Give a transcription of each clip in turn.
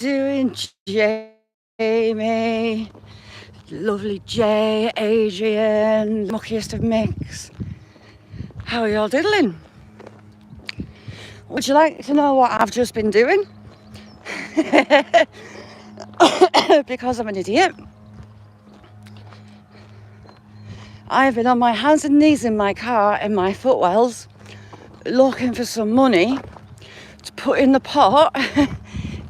doing, Jamie? Lovely Jay, Adrian, muckiest of mix. How are you all diddling? Would you like to know what I've just been doing? Because I'm an idiot. I've been on my hands and knees in my car, in my footwells, looking for some money to put in the pot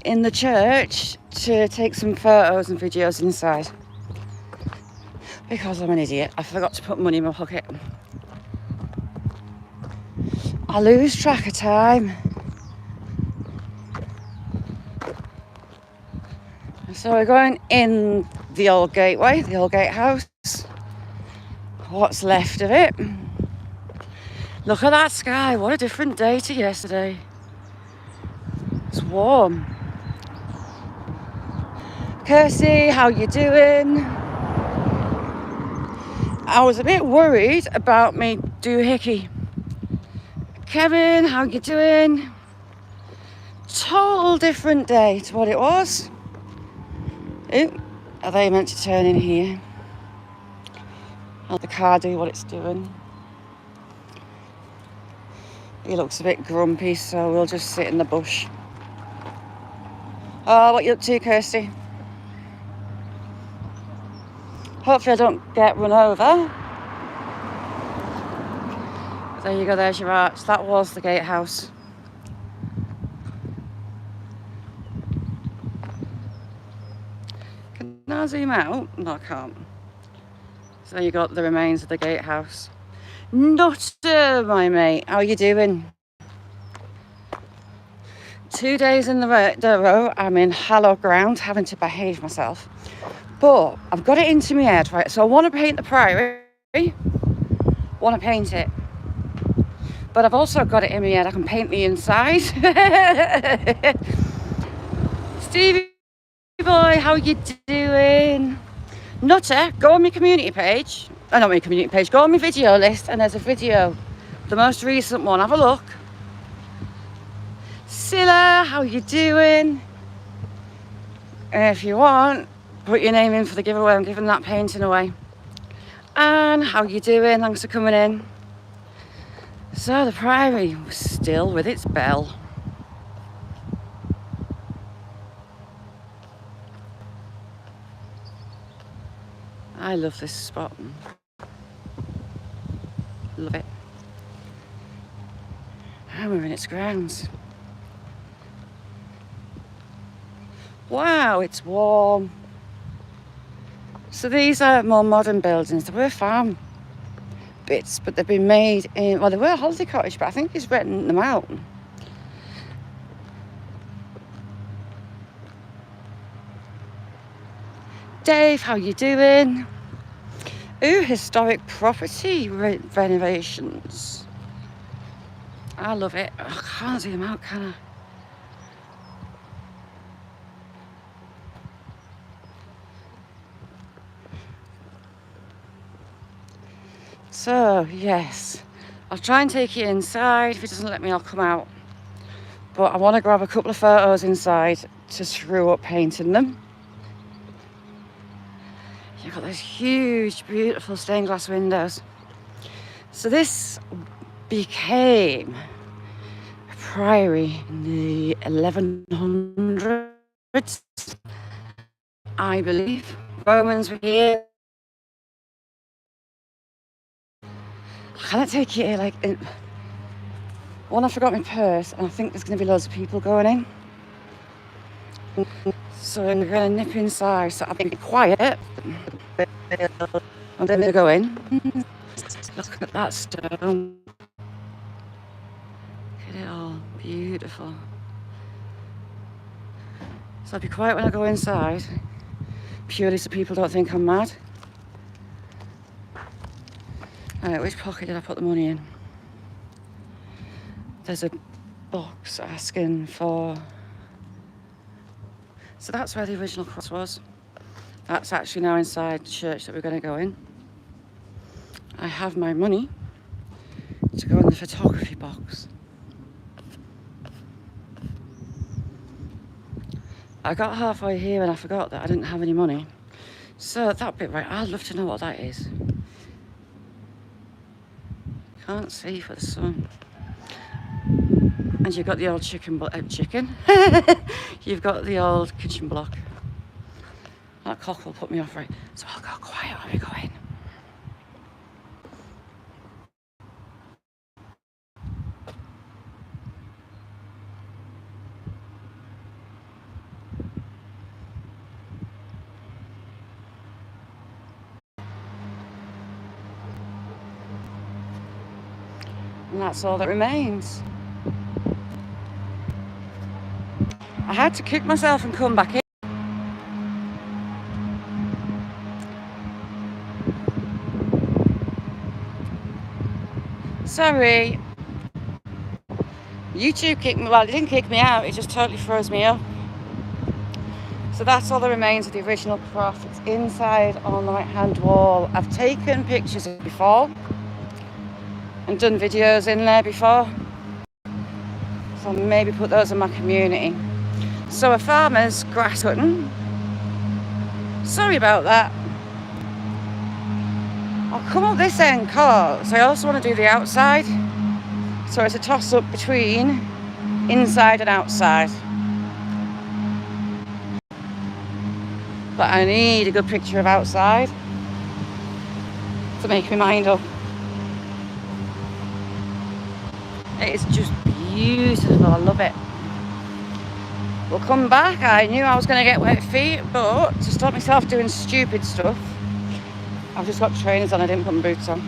in the church to take some photos and videos inside. Because I'm an idiot, I forgot to put money in my pocket. I lose track of time. So we're going in the old gateway, the old gatehouse. What's left of it. Look at that sky, what a different day to yesterday. It's warm. Kirsty, how you doing? I was a bit worried about me doohickey. Kevin, how you doing? Total different day to what it was. Ooh, are they meant to turn in here? Let the car do what it's doing. He looks a bit grumpy, so we'll just sit in the bush. Oh, what you up to, Kirsty? Hopefully I don't get run over. There you go, there's your arch. That was the gatehouse. Can I zoom out? No, I can't. So you got the remains of the gatehouse. Nutter, my mate, how are you doing? 2 days in the row, I'm in hallowed ground, having to behave myself. But I've got it into my head, right? So I want to paint the Priory, want to paint it. But I've also got it in my head, I can paint the inside. Stevie boy, how you doing? Nutter, go on my community page. Not my community page, go on my video list, and there's a video, the most recent one, have a look. Silla, how you doing? If you want, put your name in for the giveaway, I'm giving that painting away. Anne, how you doing? Thanks for coming in. So the Priory was still with its bell. I love this spot. Love it. And we're in its grounds. Wow, it's warm. So these are more modern buildings. They were farm bits, but they've been made in, well, they were a holiday cottage, but I think he's renting them out. Dave, how you doing? Ooh, historic property renovations. I love it. Oh, I can't zoom out, can I? So, yes, I'll try and take it inside. If it doesn't let me, I'll come out. But I want to grab a couple of photos inside to screw up painting them. You've got those huge, beautiful stained glass windows. So this became a priory in the 1100s, I believe. Romans were here. Can I take you here? Like, one, I forgot my purse, and I think there's going to be loads of people going in. So I'm going to nip inside. So I'll be quiet. I'm going to go in. Look at that stone. Look at it all. Beautiful. So I'll be quiet when I go inside, purely so people don't think I'm mad. Alright, which pocket did I put the money in? There's a box asking for... So that's where the original cross was. That's actually now inside the church that we're going to go in. I have my money to go in the photography box. I got halfway here and I forgot that I didn't have any money. So that bit right, I'd love to know what that is. Can't see for the sun. And you've got the old chicken. You've got the old kitchen block. That cock will put me off, right? So I'll go quiet when we go in. And that's all that remains. I had to kick myself and come back in. Sorry. YouTube kicked me, well, it didn't kick me out, it just totally froze me up. So that's all that remains of the original croft. It's inside on the right hand wall. I've taken pictures of it before and done videos in there before. So I'll maybe put those in my community. So a farmer's grass cutting. Sorry about that. I'll come up this end because I also want to do the outside. So it's a toss up between inside and outside. But I need a good picture of outside to make my mind up. It is just beautiful, I love it. We'll come back. I knew I was going to get wet feet, but to stop myself doing stupid stuff, I've just got trainers on, I didn't put my boots on.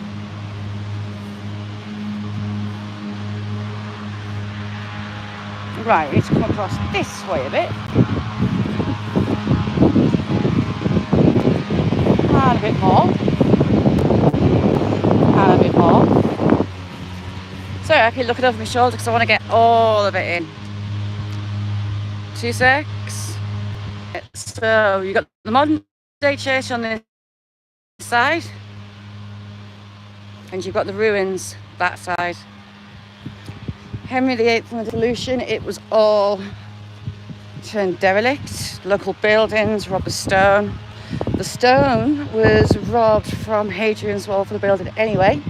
Right, we need to come across this way a bit. And a bit more. And a bit more. Sorry, I keep looking over my shoulder because I want to get all of it in. 2 secs. So you've got the modern day church on this side. And you've got the ruins that side. Henry VIII and the Revolution, it was all turned derelict. Local buildings, robbed the stone. The stone was robbed from Hadrian's Wall for the building anyway,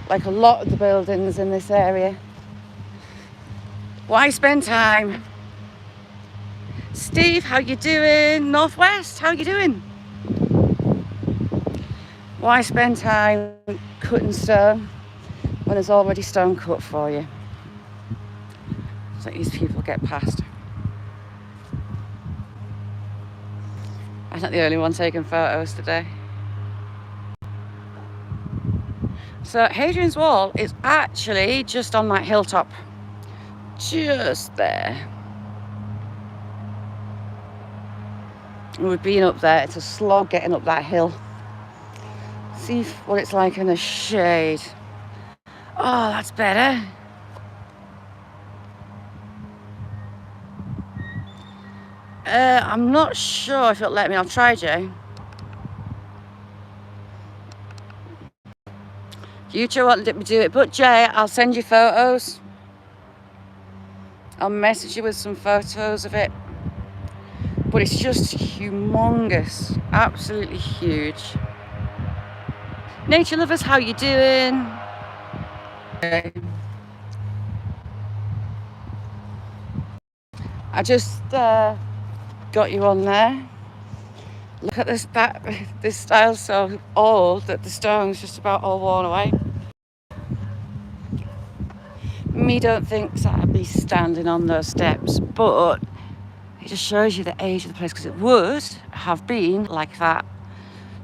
like a lot of the buildings in this area. Why spend time? Steve, how you doing? Northwest, how you doing? Why spend time cutting stone when there's already stone cut for you? So these people get past. I'm not the only one taking photos today. So Hadrian's Wall is actually just on that hilltop. Just there. We've been up there. It's a slog getting up that hill. See what it's like in the shade. Oh, that's better. I'm not sure if it'll let me. I'll try, Jay. YouTube won't let me do it, but Jay, I'll send you photos. I'll message you with some photos of it. But it's just humongous, absolutely huge. Nature lovers, how you doing? Okay. I just got you on there. Look at this, this style's so old that the stone's just about all worn away. Me don't think so I'd be standing on those steps, but it just shows you the age of the place because it would have been like that.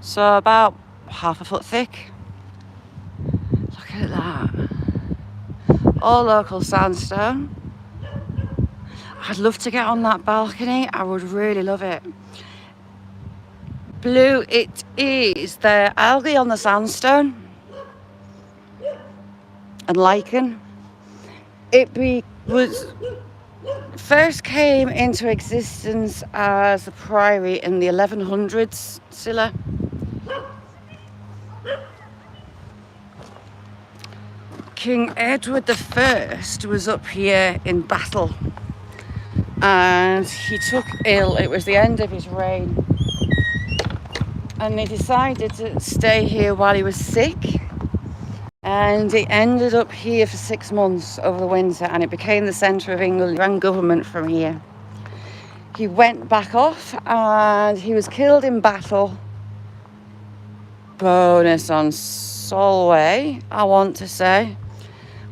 So about half a foot thick. Look at that. All local sandstone. I'd love to get on that balcony. I would really love it. Blue it is. The algae on the sandstone and lichen. Was first came into existence as a priory in the 1100s, Scylla. King Edward I was up here in battle and he took ill. It was the end of his reign, and he decided to stay here while he was sick, and he ended up here for 6 months over the winter, and it became the centre of England. He ran government from here. He went back off and he was killed in battle. Bonus on Solway, I want to say,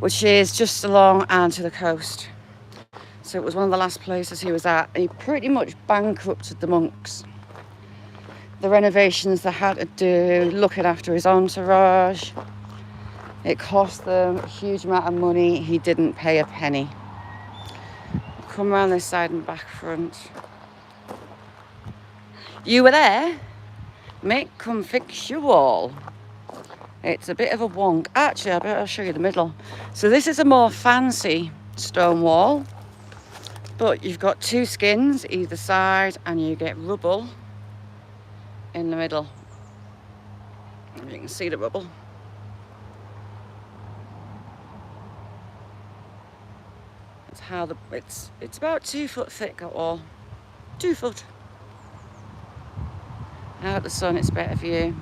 which is just along and to the coast. So it was one of the last places he was at. He pretty much bankrupted the monks. The renovations they had to do, looking after his entourage, it cost them a huge amount of money. He didn't pay a penny. Come around this side and back front. You were there? Mate, come fix your wall. It's a bit of a wonk. Actually, I better show you the middle. So this is a more fancy stone wall, but you've got 2 skins either side and you get rubble in the middle. You can see the rubble. That's how it's about 2 foot thick at all. 2 foot. Out the sun, it's better view.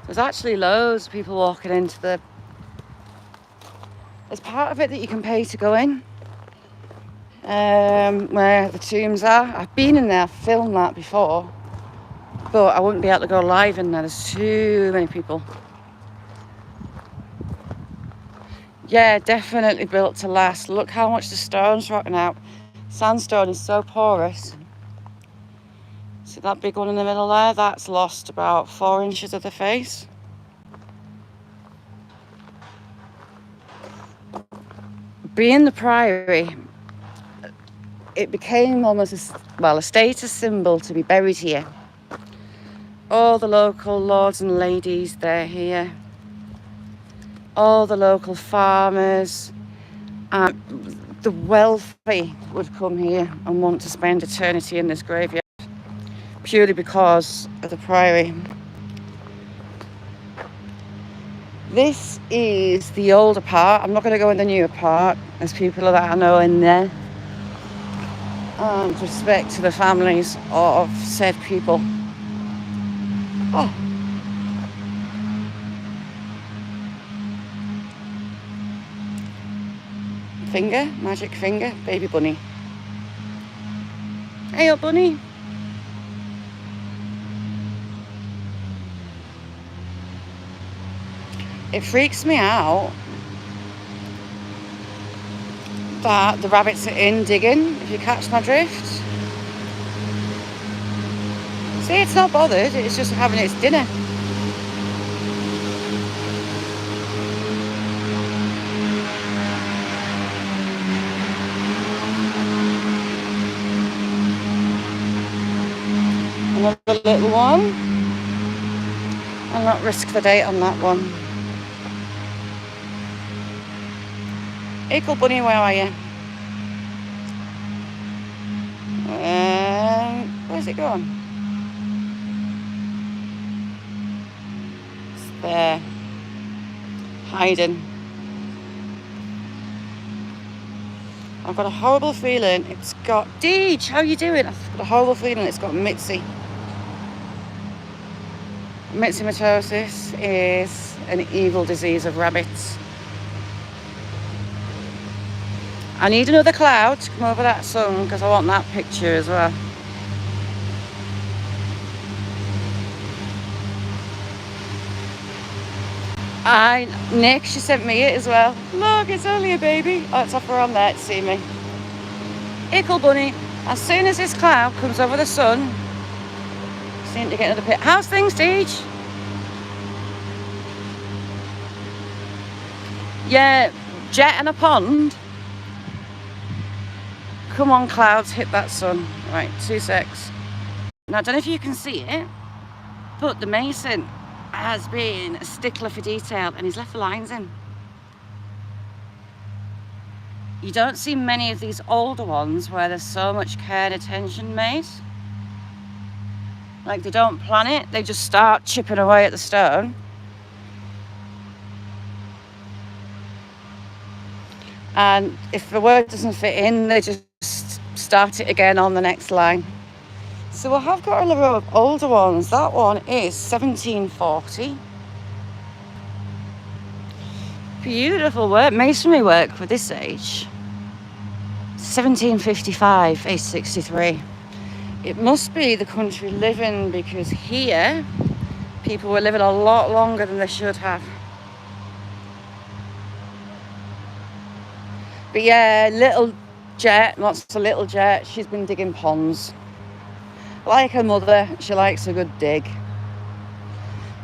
There's actually loads of people walking into the... There's part of it that you can pay to go in, where the tombs are. I've been in there, filmed that before, but I wouldn't be able to go live in there. There's too many people. Yeah, definitely built to last. Look how much the stone's rotting out. Sandstone is so porous. See that big one in the middle there? That's lost about 4 inches of the face. Being the Priory, it became almost a status symbol to be buried here. All the local lords and ladies, they're here. All the local farmers and the wealthy would come here and want to spend eternity in this graveyard, purely because of the Priory. This is the older part. I'm not going to go in the newer part. There's people that I know in there. And respect to the families of said people. Oh. Finger, magic finger, baby bunny. Hey up, bunny. It freaks me out that the rabbits are in digging, if you catch my drift. See, it's not bothered, it's just having its dinner. Another little one. I'll not risk the date on that one. Ickle bunny, where are you? Where's it gone? It's there. Hiding. I've got a horrible feeling it's got... Deej, how you doing? I've got a horrible feeling it's got Mitzi. Myxomatosis is an evil disease of rabbits. I need another cloud to come over that sun because I want that picture as well. Nick, she sent me it as well. Look, it's only a baby. Oh, it's off her on there to see me. Ickle bunny. As soon as this cloud comes over the sun, seem to get another pit. How's things, Deej? Yeah, jet and a pond. Come on, clouds, hit that sun. Right, 2 secs. Now, I don't know if you can see it, but the mason has been a stickler for detail and he's left the lines in. You don't see many of these older ones where there's so much care and attention made. Like, they don't plan it, they just start chipping away at the stone. And if the word doesn't fit in, they just start it again on the next line. So I have got a lot of older ones. That one is 1740. Beautiful work, masonry work for this age. 1755, age 63. It must be the country living, because here people were living a lot longer than they should have. But yeah, little Jet, lots of little Jet, she's been digging ponds. Like her mother, she likes a good dig.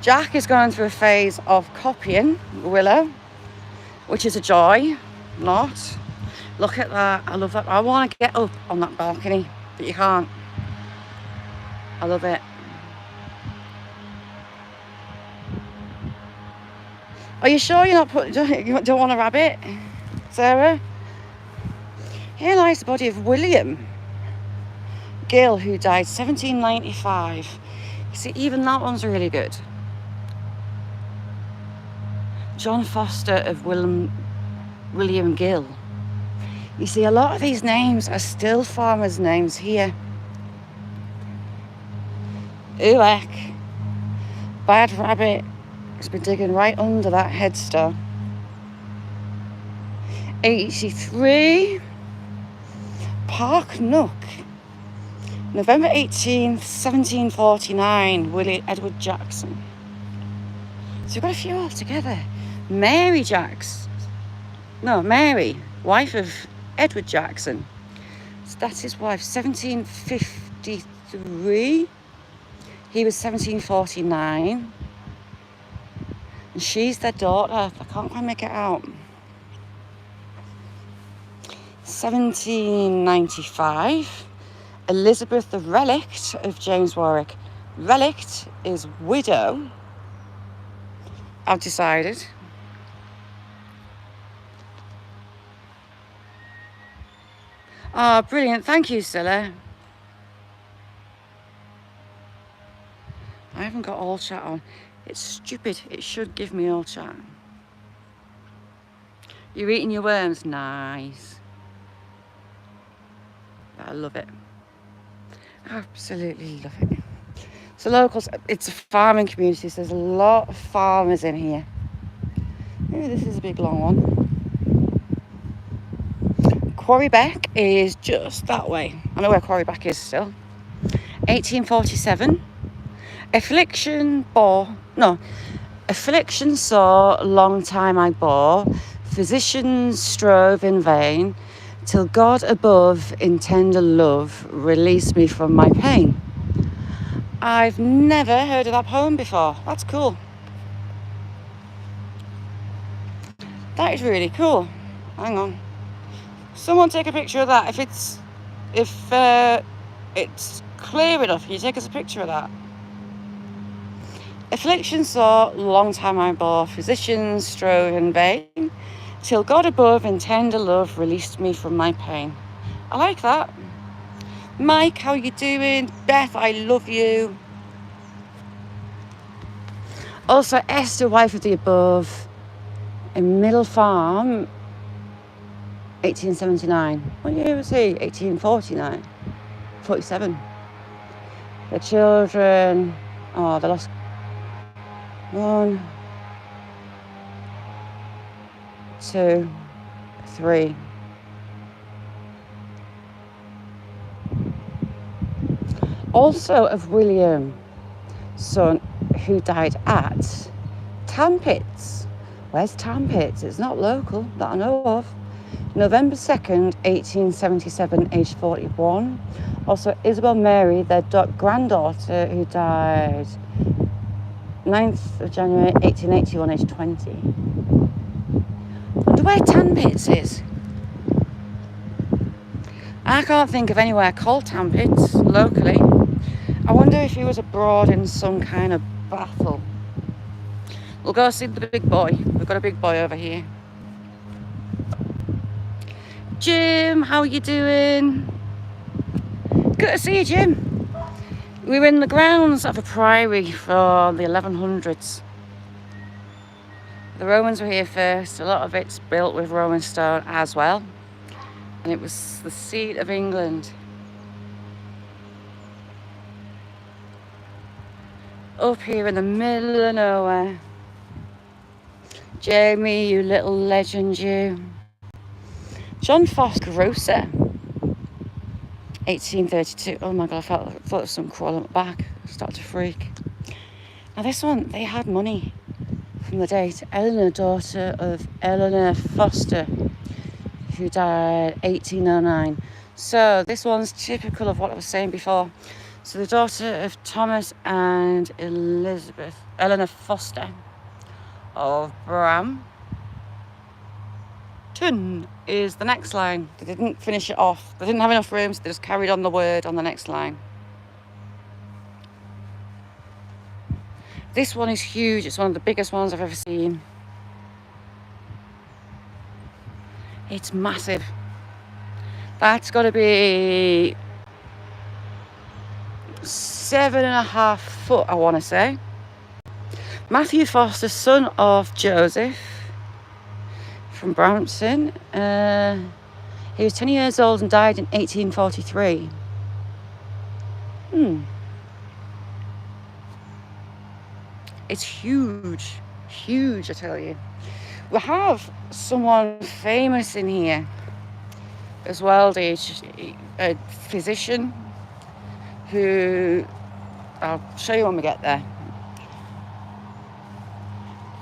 Jack is going through a phase of copying Willow, which is a joy. Not. Look at that. I love that. I want to get up on that balcony, but you can't. I love it. Are you sure you're not you don't want a rabbit, Sarah? Here lies the body of William Gill, who died 1795. You see, even that one's really good. John Foster of William Gill. You see, a lot of these names are still farmers' names here. Ooh, heck. Bad Rabbit has been digging right under that headstone. 83. Park Nook. November 18th, 1749. Willie Edward Jackson. So we've got a few all together. Mary, wife of Edward Jackson. So that's his wife, 1753. He was 1749. And she's their daughter. I can't quite make it out. 1795. Elizabeth the Relict of James Warwick. Relict is widow. I've decided. Oh, brilliant. Thank you, Scylla. I haven't got all chat on. It's stupid. It should give me all chat. You're eating your worms? Nice. I love it. Absolutely love it. So locals, it's a farming community, so there's a lot of farmers in here. Maybe this is a big long one. Quarrybeck is just that way. I know where Quarrybeck is still. 1847. Affliction saw, long time I bore. Physicians strove in vain, till God above in tender love released me from my pain. I've never heard of that poem before. That's cool. That is really cool. Hang on. Someone take a picture of that. If it's clear enough, can you take us a picture of that? Affliction saw, long time I bore. Physicians strove in vain, till God above in tender love released me from my pain. I like that. Mike, how you doing? Beth, I love you. Also, Esther, wife of the above, in Middle Farm, 1879. What year was he? 1849. 47. The children, they lost 1, 2, 3. Also of William, son, who died at Tampits. Where's Tampits? It's not local that I know of. November 2nd, 1877, age 41. Also Isabel Mary, their granddaughter, who died 9th of January, 1881, age 20. Wonder where Tampits is. I can't think of anywhere called Tampits locally. I wonder if he was abroad in some kind of battle. We'll go see the big boy. We've got a big boy over here. Jim, how are you doing? Good to see you, Jim. We were in the grounds of a priory for the 1100s. The Romans were here first. A lot of it's built with Roman stone as well. And it was the seat of England. Up here in the middle of nowhere. Jamie, you little legend, you. John Foster Grocer, 1832. Oh my God, I thought there was some crawl on my back. I started to freak. Now this one, they had money from the date. Eleanor, daughter of Eleanor Foster, who died 1809. So this one's typical of what I was saying before. So the daughter of Thomas and Elizabeth, Eleanor Foster of Brampton is the next line. They didn't finish it off. They didn't have enough room, so they just carried on the word on the next line. This one is huge. It's one of the biggest ones I've ever seen. It's massive. That's got to be 7.5 foot, I want to say. Matthew Foster, son of Joseph from Brampton. He was 10 years old and died in 1843. It's huge, huge, I tell you. We have someone famous in here as well, a physician who I'll show you when we get there.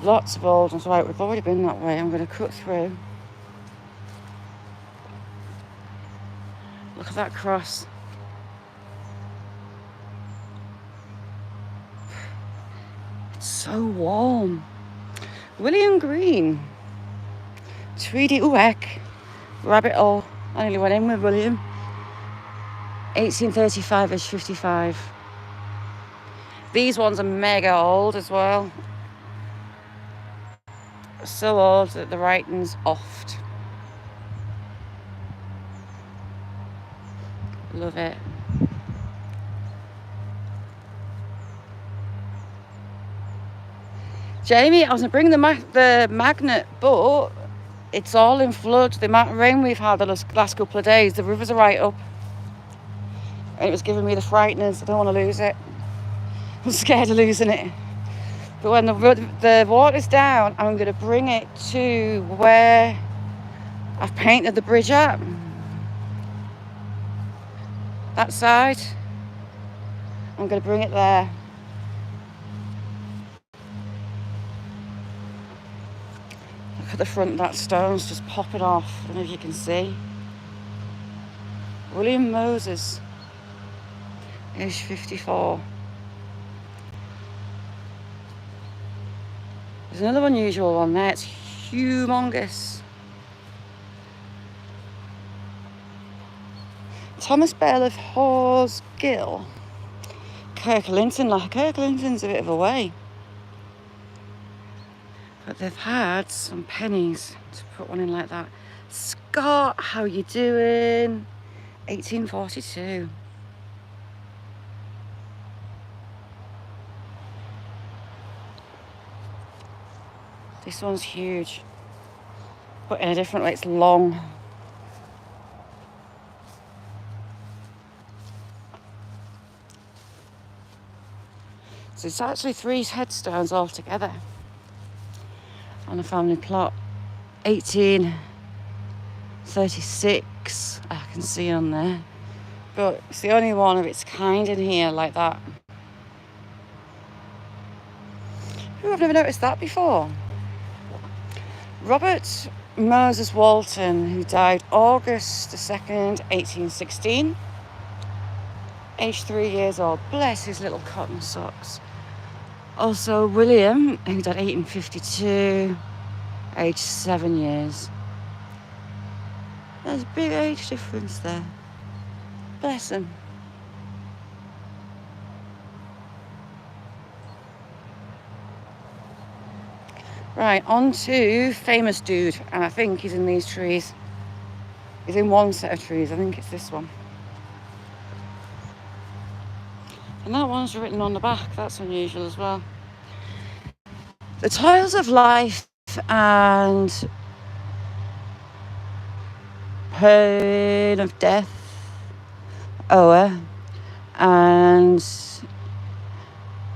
Lots of old ones. Right, we've already been that way. I'm going to cut through. Look at that cross. It's so warm. William Green. Tweedy Ueck. Rabbit hole. I nearly went in with William. 1835, age 55. These ones are mega old as well. So old that the writing's oft. Love it. Jamie, I was going to bring the magnet, but it's all in flood. The amount of rain we've had the last couple of days, the rivers are right up. And it was giving me the frighteners. I don't want to lose it. I'm scared of losing it. But when the water's down, I'm going to bring it to where I've painted the bridge at. That side. I'm going to bring it there. Look at the front of that stone's just popping off. I don't know if you can see. William Moses, age 54. There's another unusual one there. It's humongous. Thomas Bell of Horsgill. Kirklinton. Kirklinton's a bit of a way. But they've had some pennies to put one in like that. Scott, how you doing? 1842. This one's huge, but in a different way, it's long. So it's actually 3 headstones altogether on a family plot. 1836, I can see on there. But it's the only one of its kind in here like that. Ooh, I've never noticed that before. Robert Moses Walton, who died August 2nd, 1816. Age 3 years old. Bless his little cotton socks. Also William, who died 1852. Age 7 years. There's a big age difference there. Bless him. Right, on to famous dude, and I think he's in these trees. He's in one set of trees, I think it's this one. And that one's written on the back, that's unusual as well. The toils of life life and pain of death o'er, and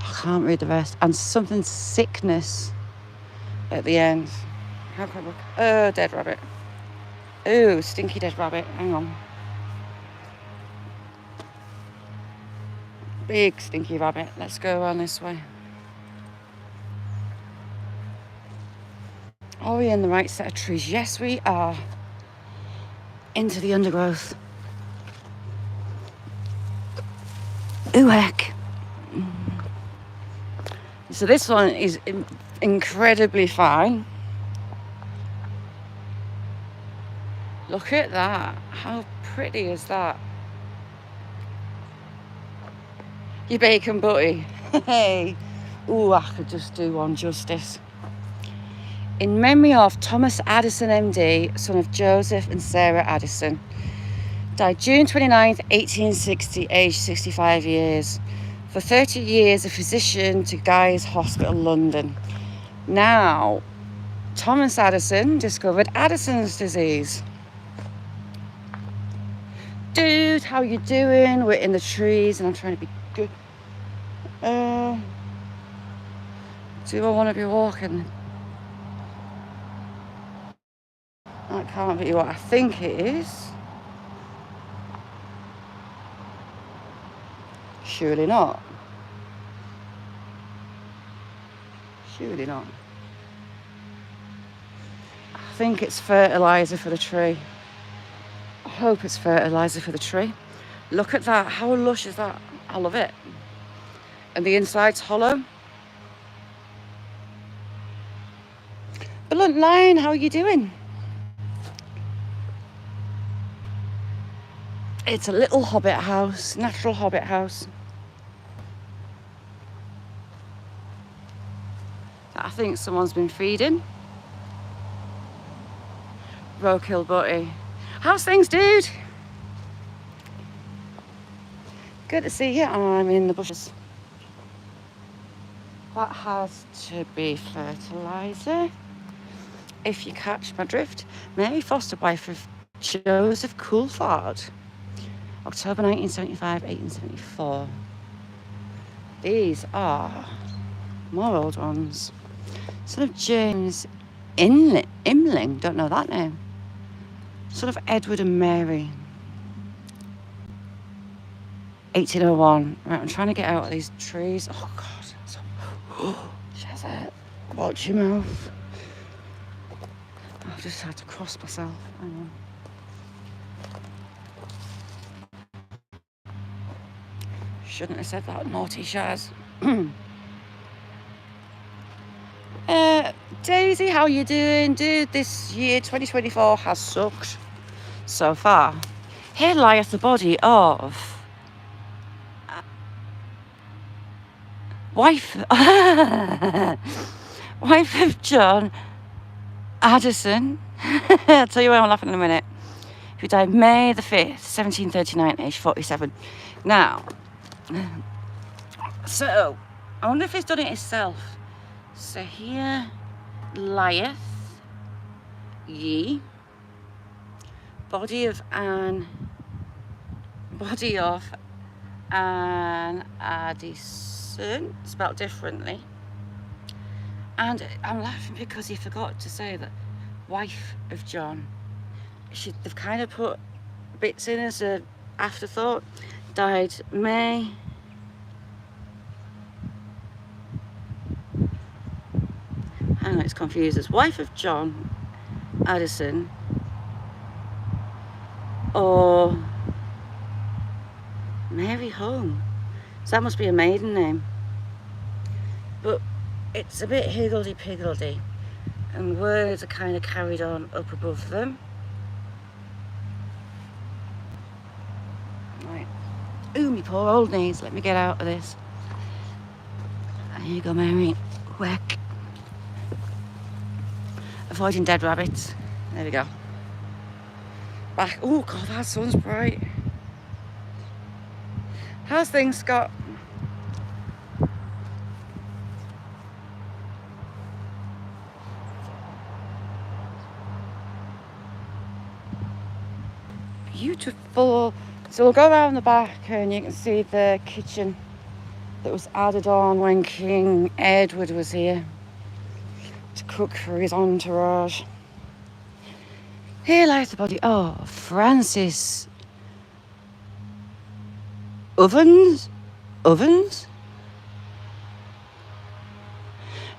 I can't read the rest, and something sickness at the end. How can I look? Oh, dead rabbit. Oh, stinky dead rabbit. Hang on. Big stinky rabbit. Let's go around this way. Are we in the right set of trees? Yes, we are. Into the undergrowth. Ooh, heck. So this one is incredibly fine. Look at that. How pretty is that? Your bacon butty. Hey. Ooh, I could just do one justice. In memory of Thomas Addison, MD, son of Joseph and Sarah Addison. Died June 29th, 1860, aged 65 years. For 30 years, a physician to Guy's Hospital, London. Now, Thomas Addison discovered Addison's disease. Dude, how you doing? We're in the trees and I'm trying to be good. Do I want to be walking? That can't be what I think it is. Surely not. Surely not. I think it's fertiliser for the tree. I hope it's fertiliser for the tree. Look at that. How lush is that? I love it. And the inside's hollow. Blunt Lion, how are you doing? It's a little hobbit house, natural hobbit house. I think someone's been feeding. Roadkill Butty. How's things, dude? Good to see you. I'm in the bushes. That has to be fertiliser. If you catch my drift. Mary Foster, wife of Joseph Coulthard. October 1975, 1874. These are more old ones. Son of James Imling, don't know that name. Son of Edward and Mary. 1801. Right, I'm trying to get out of these trees. Oh, God. Shazza, watch your mouth. I've just had to cross myself. Hang on. Shouldn't have said that, naughty Shaz. Daisy, how you doing? Dude, this year, 2024, has sucked so far. Here lieth the body of wife of John Addison. I'll tell you why I'm laughing in a minute. Who died May the 5th, 1739, age 47. Now, so, I wonder if he's done it himself. So here lieth ye body of an Addison, spelled differently. And I'm laughing because he forgot to say that wife of John. They've kind of put bits in as an afterthought. Died May. Hang on, it's confused. As wife of John Addison or Mary Home. So that must be a maiden name. But it's a bit higgledy-piggledy. And words are kind of carried on up above them. Right. Ooh, me poor old knees. Let me get out of this. There you go, Mary. Whack. Avoiding dead rabbits. There we go. Back. Oh, God, that sun's bright. How's things, Scott? beautiful. So we'll go around the back and you can see the kitchen that was added on when King Edward was here to cook for his entourage. Here lies the body of Francis Ovens,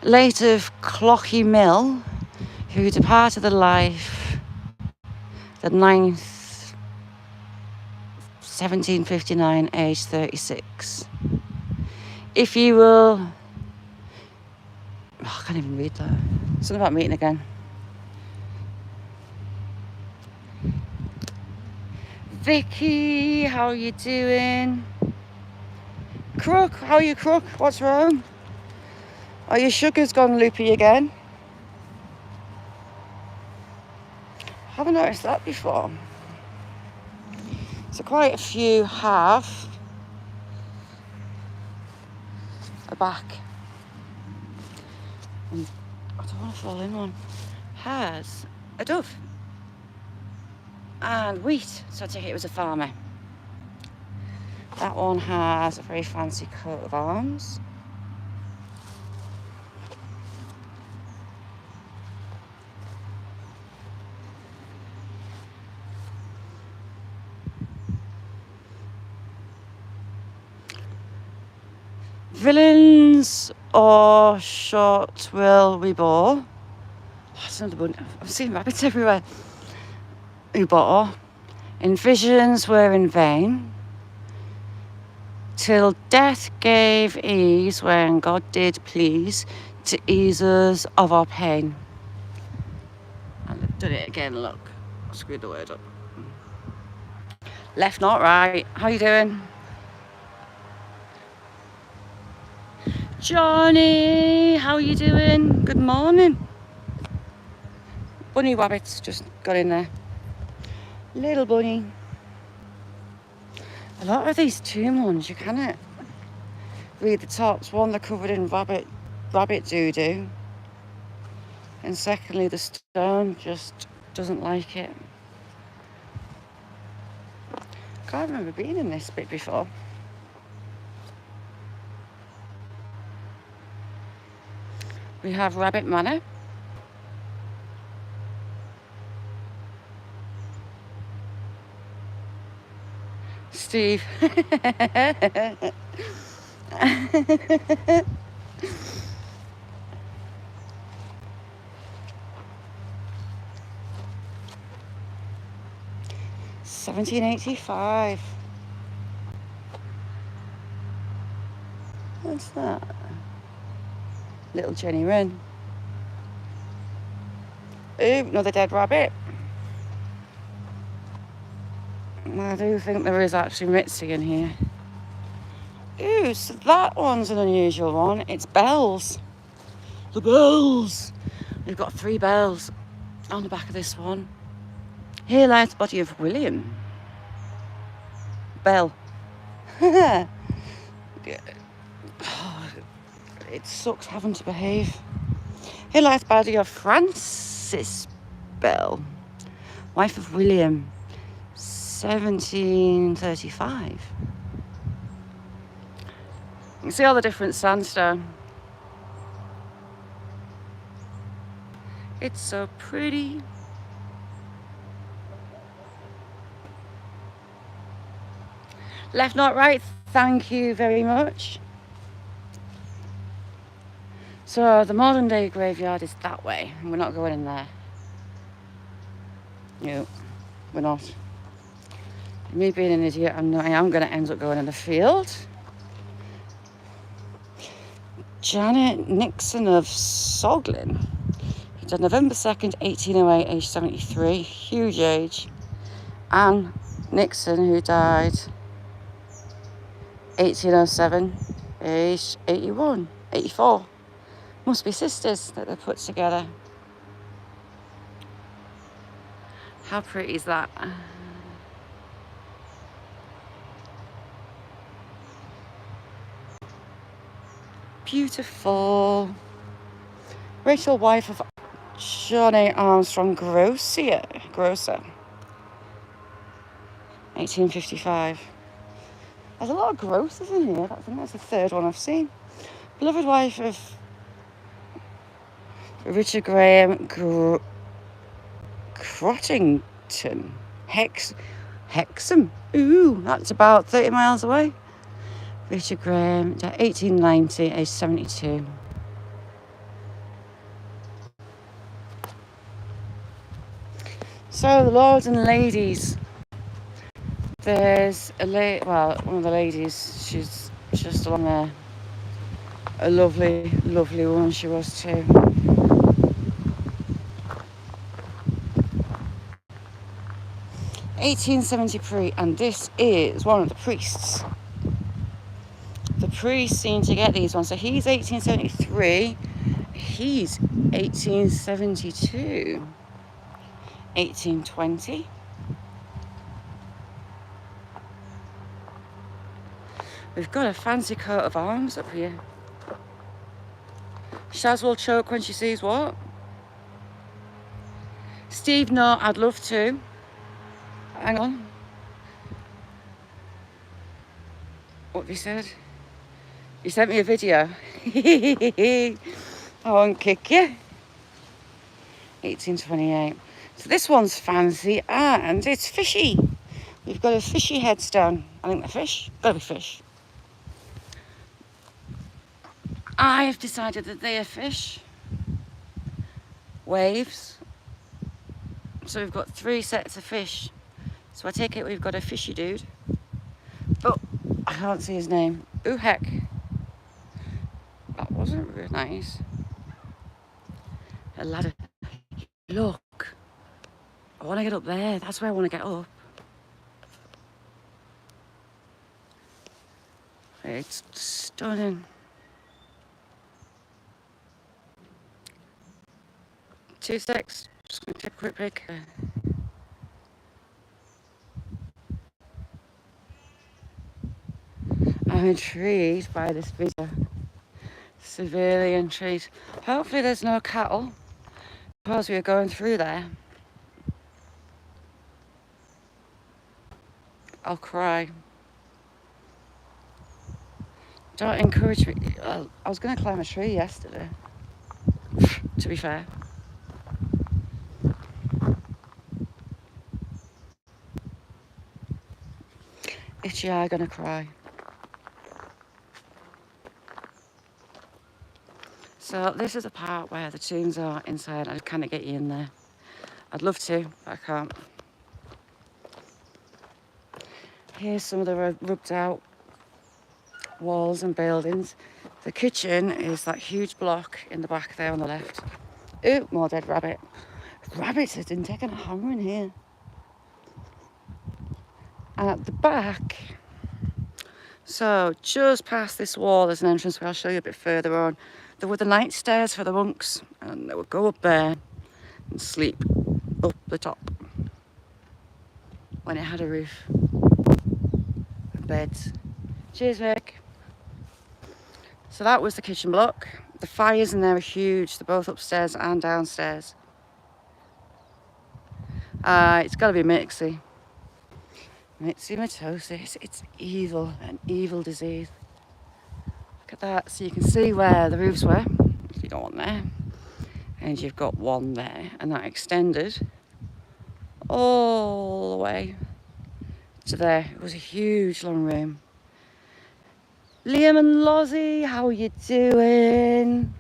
late of Clochy Mill, who departed the life the 9th, 1759, aged 36. If you will, I can't even read that. Something about meeting again. Vicky, how are you doing? Crook, how are you, Crook? What's wrong? Are your sugars gone loopy again? Haven't noticed that before. So quite a few have a back. And I don't want to fall in one. Has a dove. And wheat, so I take it was a farmer. That one has a very fancy coat of arms. Villains or short will we bore. I'm seeing rabbits everywhere. Who bore. In visions were in vain. Till death gave ease when God did please to ease us of our pain. And I've done it again, look. I screwed the word up. Left, not right. How you doing? Johnny, how are you doing? Good morning. Bunny rabbits just got in there. Little bunny. A lot of these tomb ones, you cannot read the tops. One, they're covered in rabbit doo-doo. And secondly, the stone just doesn't like it. Can't remember being in this bit before. We have Rabbit Manor. Steve. $17.85. What's that? Little Jenny Wren. Ooh, another dead rabbit. I do think there is actually Mitzi in here. Ooh, so that one's an unusual one. It's bells. The bells. We've got 3 bells on the back of this one. Here lies the body of William Bell. Oh, it sucks having to behave. Here lies the body of Frances Bell, wife of William, 1735. You can see all the different sandstone. It's so pretty. Left, not right. Thank you very much. So the modern day graveyard is that way, and we're not going in there. No, we're not. Me being an idiot, I am going to end up going in the field. Janet Nixon of Soglin. He died November 2nd, 1808, age 73, huge age. Anne Nixon, who died 1807, age 81, 84. Must be sisters that they put together. How pretty is that? Beautiful. Rachel, wife of John A. Armstrong Grosser. 1855. There's a lot of grocers in here. I think that's the third one I've seen. Beloved wife of Richard Graham Crottington. Hexham. Ooh, that's about 30 miles away. Richard Graham, 1890, age 72. So, the lords and ladies. There's one of the ladies, she's just along there. A lovely, lovely woman she was too. (1873), and this is one of the priests. The priests seem to get these ones. So he's 1873, he's 1872, 1820. We've got a fancy coat of arms up here. Shaz will choke when she sees what? Steve, no, I'd love to. Hang on. What have you said? You sent me a video. I won't kick you. 1828. So this one's fancy and it's fishy. We've got a fishy headstone. I think they're fish. Gotta be fish. I have decided that they are fish. Waves. So we've got 3 sets of fish. So I take it we've got a fishy dude. But I can't see his name. Ooh, heck. That wasn't really nice. A ladder. Look. I want to get up there. That's where I want to get up. It's stunning. 2 secs. Just going to take a quick break. I'm intrigued by this video. Severely intrigued. Hopefully there's no cattle because we are going through there. I'll cry. Don't encourage me. I was going to climb a tree yesterday, to be fair. Itchy eye gonna cry. So this is the part where the tombs are inside. I kind of get you in there. I'd love to, but I can't. Here's some of the rubbed out walls and buildings. The kitchen is that huge block in the back there on the left. Ooh, more dead rabbit. Rabbits have been taking a hammer in here. And at the back, so just past this wall, there's an entrance where I'll show you a bit further on. There were the night stairs for the monks, and they would go up there and sleep up the top when it had a roof and beds. Cheers, Vic. So that was the kitchen block. The fires in there are huge. They're both upstairs and downstairs. It's got to be Mixie. Myxomatosis. It's evil, an evil disease. Look at that. So you can see where the roofs were. You got one there. And you've got one there. And that extended all the way to there. It was a huge long room. Liam and Lozzie, how are you doing?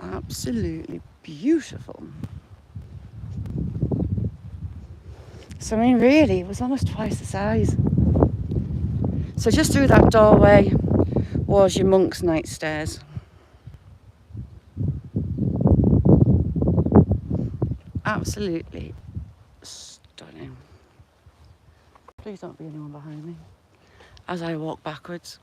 Absolutely beautiful. So I mean, really, it was almost twice the size. So just through that doorway was your monk's night stairs. Absolutely stunning. Please don't be anyone behind me as I walk backwards.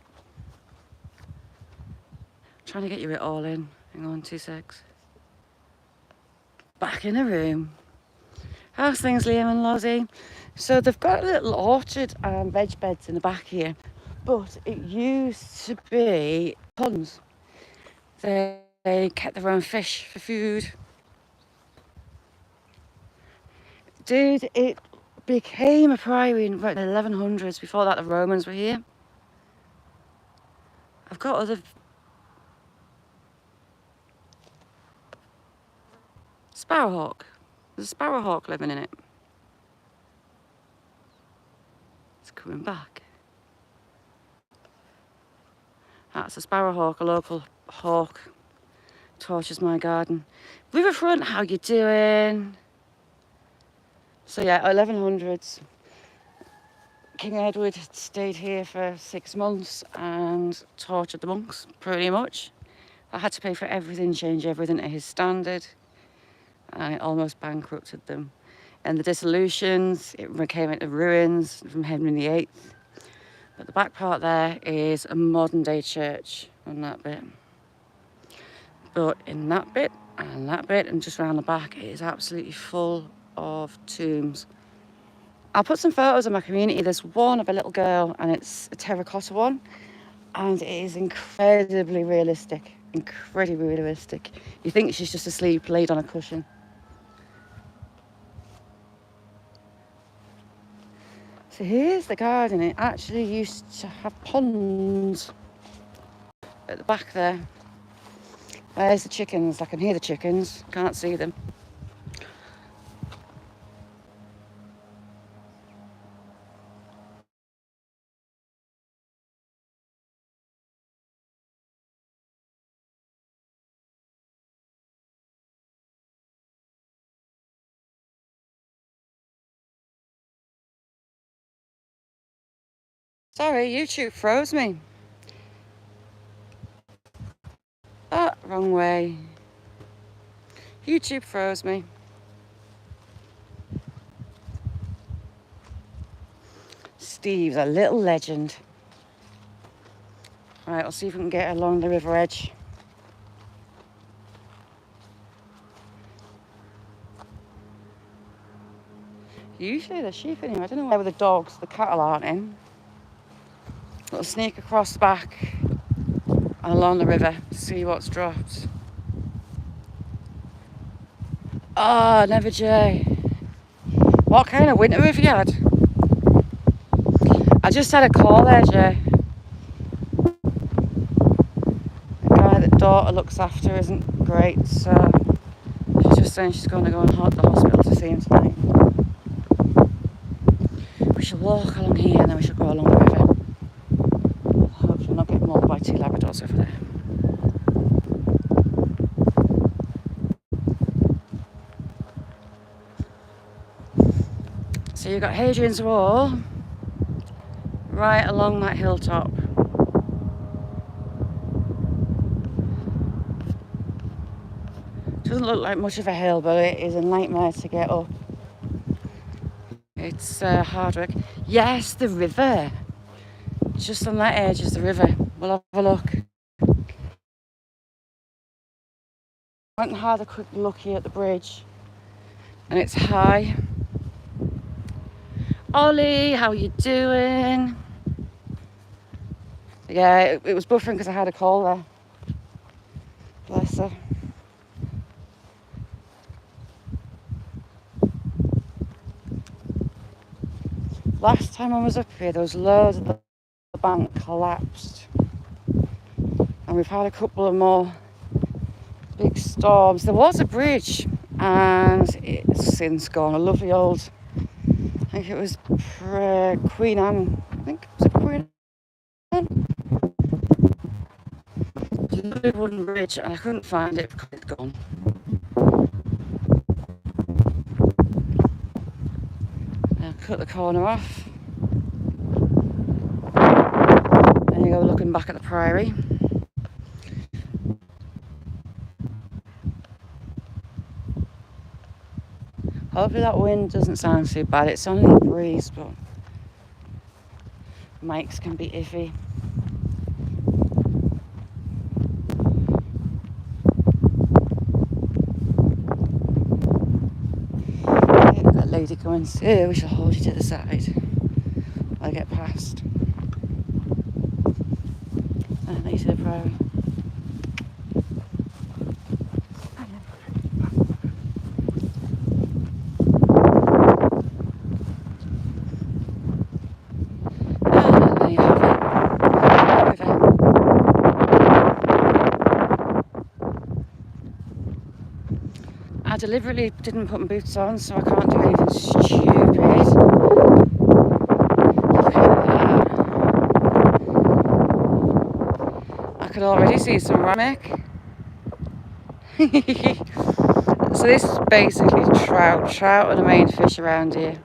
Trying to get you it all in. Hang on, 2 secs. Back in the room. How's things, Liam and Lozzie? So they've got a little orchard and veg beds in the back here, but it used to be ponds. They kept their own fish for food. Dude, it became a priory in about the 1100s. Before that, the Romans were here. I've got other sparrowhawk. There's a sparrowhawk living in it. It's coming back. That's a sparrowhawk, a local hawk. Torches my garden. Riverfront, how you doing? So yeah, 1100s. King Edward stayed here for 6 months and tortured the monks, pretty much. I had to pay for everything, change everything to his standard, and it almost bankrupted them. And the dissolutions, it came into ruins from Henry VIII. But the back part there is a modern day church on that bit. But in that bit, and just around the back, it is absolutely full of tombs. I'll put some photos of my community. There's one of a little girl, and it's a terracotta one, and it is incredibly realistic. Incredibly realistic. You think she's just asleep, laid on a cushion. So here's the garden. It actually used to have ponds at the back there. There's the chickens. I can hear the chickens, can't see them. Sorry, YouTube froze me. Oh, wrong way. YouTube froze me. Steve's a little legend. Right, I'll see if we can get along the river edge. Usually there's sheep in here. I don't know where the dogs, the cattle aren't in. We'll sneak across the back and along the river to see what's dropped. Oh, never Jay. What kind of winter have you had? I just had a call there, Jay. The guy that daughter looks after isn't great, so she's just saying she's going to go and the hospital to see him tonight. We shall walk along here and then we shall go along the river. Hopefully not get mauled by 2 Labradors over there. So you've got Hadrian's Wall right along that hilltop. Doesn't look like much of a hill, but it is a nightmare to get up. It's hard work. Yes, the river. Just on that edge is the river. We'll have a look. I went and had a quick look here at the bridge, and it's high. Ollie, how you doing? Yeah, it was buffering because I had a call there. Bless her. Last time I was up here, there was loads of the bank collapsed. And we've had a couple of more big storms. There was a bridge and it's since gone. A lovely old, I think it was Queen Anne. I think it was Queen Anne. It was a lovely wooden bridge and I couldn't find it because it's gone. I'll cut the corner off. There you go, looking back at the priory. Hopefully that wind doesn't sound too bad. It's only a breeze, but mics can be iffy. Yeah, we've got a lady coming through. We shall hold you to the side. I'll get past. And these are the priory. I deliberately didn't put my boots on so I can't do anything stupid. Look at that. I can already see some rammek. So this is basically trout. Trout are the main fish around here.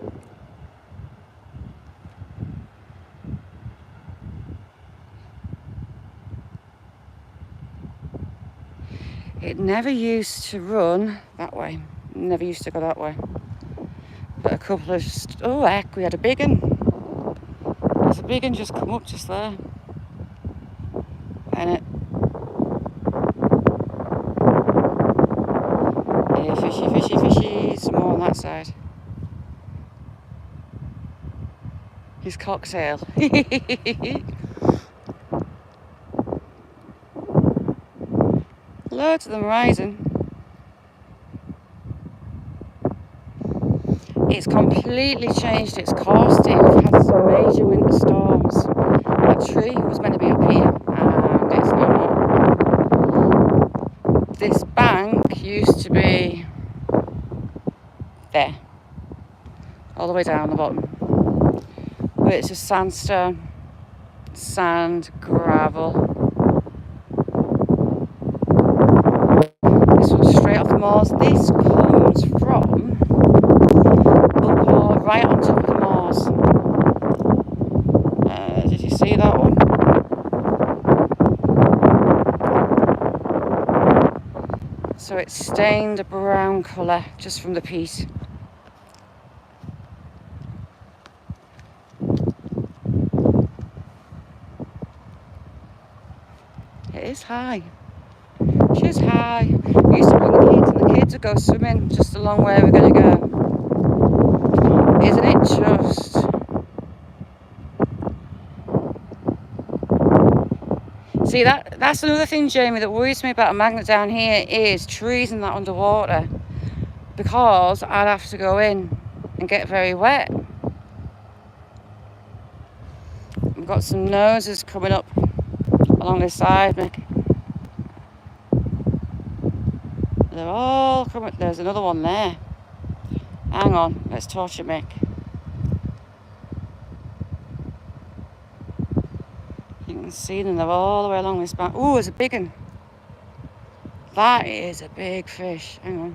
It never used to run that way. Never used to go that way. But a couple of... oh heck, we had a big one. There's a big one just come up just there. And it... yeah, fishy, fishy, fishy. Some more on that side. His cocktail. Loads of them rising. It's completely changed its course here. We've had some major winter storms. That tree was meant to be up here and it's not. This bank used to be there, all the way down the bottom. But it's just sandstone, sand, gravel. This one's straight off the moors. This comes from right on top of the moors. Did you see that one? So it's stained a brown colour just from the peat. It is high. She's high. We used to bring the kids and the kids would go swimming just along where we're going to go. Isn't it just? See, that's another thing, Jamie, that worries me about a magnet down here is trees and that underwater. Because I'd have to go in and get very wet. We've got some noses coming up along this side, Mick. They're all coming. There's another one there. Hang on, let's torch it, Mick. You can see them, they're all the way along this bank. Oh, there's a big one. That is a big fish. Hang on.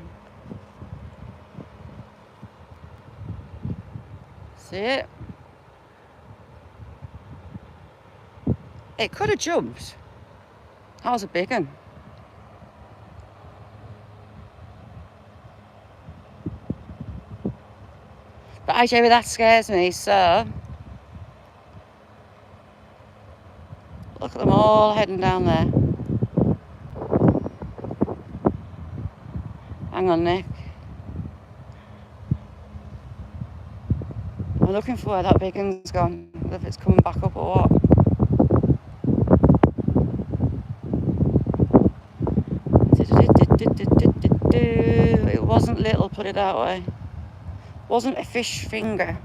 See it? It could have jumped. That was a big one. But actually, that scares me, so look at them all heading down there. Hang on, Nick. I'm looking for where that big one's gone, if it's coming back up or what. It wasn't little, put it that way. Wasn't a fish finger.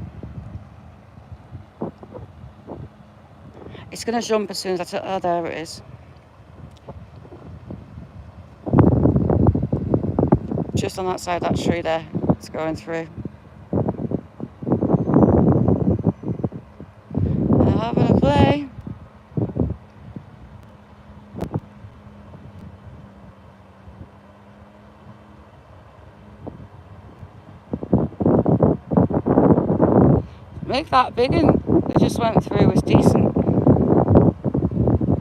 It's going to jump as soon as I oh, there it is. Just on that side of that tree there. It's going through. They're having a play. Make that big one that just went through was decent.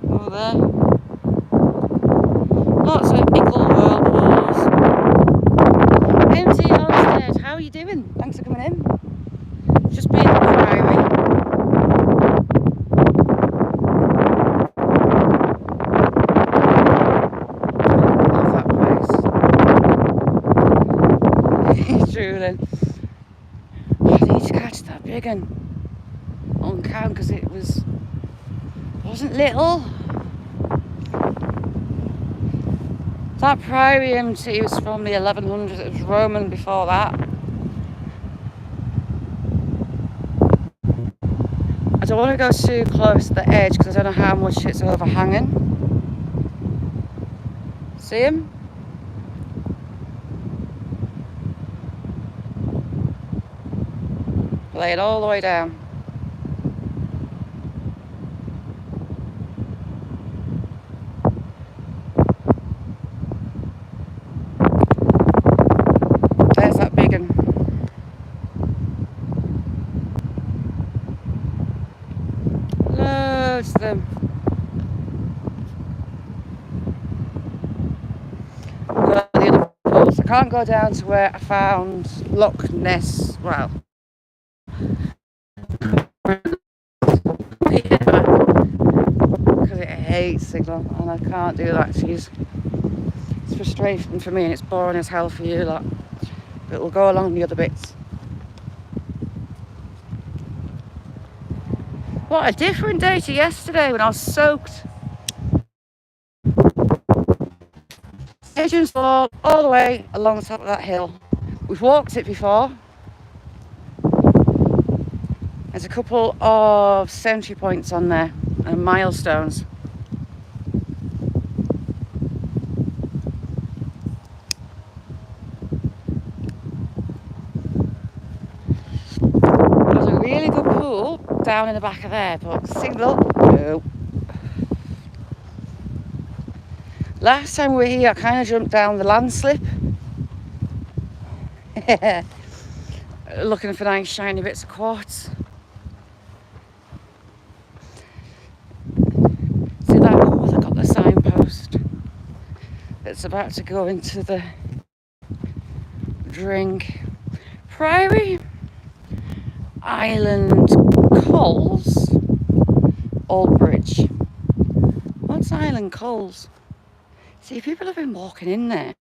Over there. Lots of big little whirlpools. MT Homestead, how are you doing? Thanks for coming in. Just being at the priory. Love that place. Truly. I need to catch that big one on cam because it wasn't little. That Priory MT was from the 1100s. It was Roman before that. I don't want to go too close to the edge because I don't know how much it's overhanging. See him? Lay it all the way down. There's that big one. Loads of them. Got the other pools. I can't go down to where I found Loch Ness. Well, because it hates signal, and I can't do that. It's frustrating for me, and it's boring as hell for you lot. But we'll go along the other bits. What a different day to yesterday when I was soaked. Pigeons fall all the way along the top of that hill. We've walked it before. There's a couple of century points on there and milestones. There's a really good pool down in the back of there, but signal, no. Last time we were here, I kind of jumped down the landslip. Looking for nice shiny bits of quartz. See that? Oh, they've got the signpost. It's about to go into the drink. Priory, Island Coals, Old Bridge. What's Island Coals? See, people have been walking in there.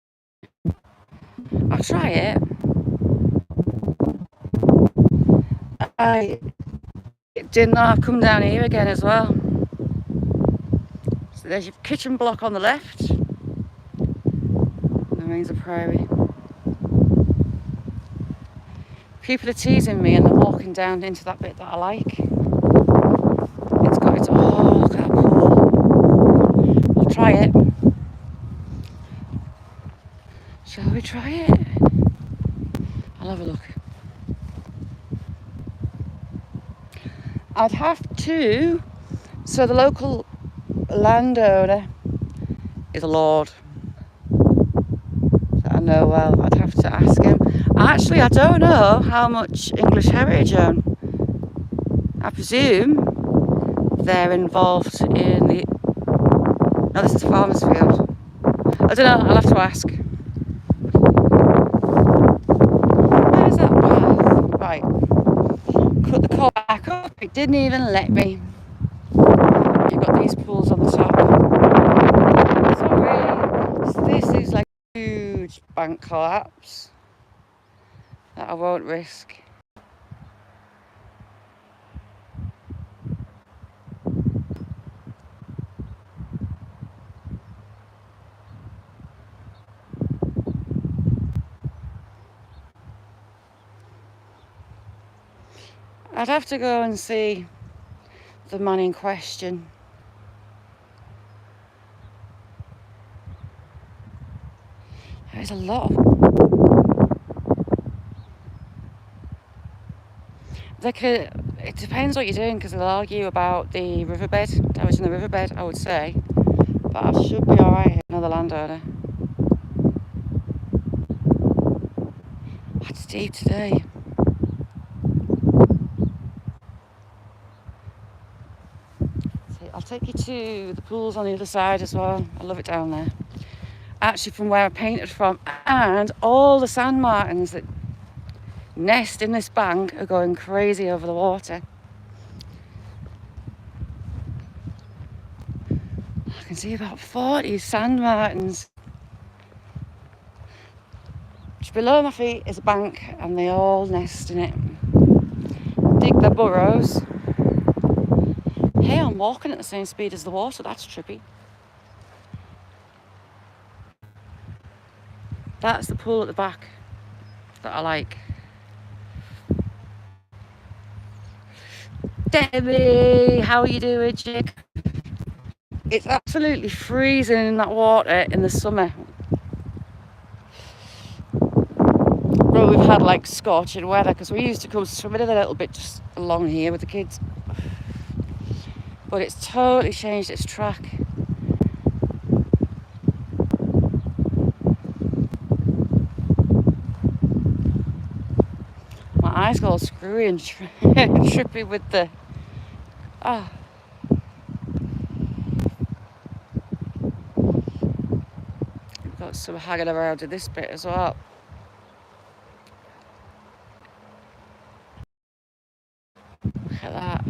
I'll try it. I didn't know I've come down here again as well. So there's your kitchen block on the left. That means a priory. People are teasing me and they're walking down into that bit that I like. It's got its, oh, look at that pool. I'll try it. Shall we try it? I'll have a look. I'd have to, so the local landowner is a lord. That I know well, I'd have to ask him. Actually, I don't know how much English heritage own. I presume they're involved in the, no, this is farmer's field. I don't know, I'll have to ask. Where's that path? Right. Cut the cord back up, it didn't even let me. You've got these pools on the top. Sorry, so this is like a huge bank collapse that I won't risk. I'd have to go and see the man in question. There's a lot of... it depends what you're doing, because they'll argue about the riverbed, damaging the riverbed, I would say. But I should be alright here, another landowner. It's deep today. I'll take you to the pools on the other side as well. I love it down there. Actually, from where I painted from, and all the sand martins that nest in this bank are going crazy over the water. I can see about 40 sand martins. Just below my feet is a bank, and they all nest in it. Dig their burrows. Hey, I'm walking at the same speed as the water, that's trippy. That's the pool at the back that I like. Debbie, how are you doing, chick? It's absolutely freezing in that water in the summer. we've had like scorching weather, because we used to come swimming a little bit just along here with the kids. But it's totally changed its track. My eyes go all screwy and trippy with the... Ah. Got some hanging around in this bit as well. Look at that.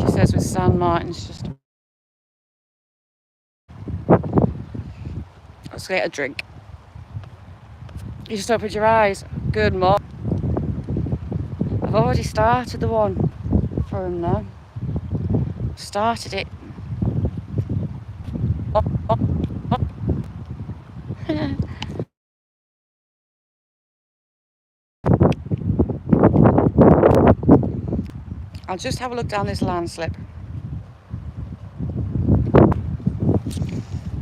She says with sand martins, just... Let's get a drink. You just opened your eyes. Good morning. I've already started the one for him now. Started it. I'll just have a look down this landslip.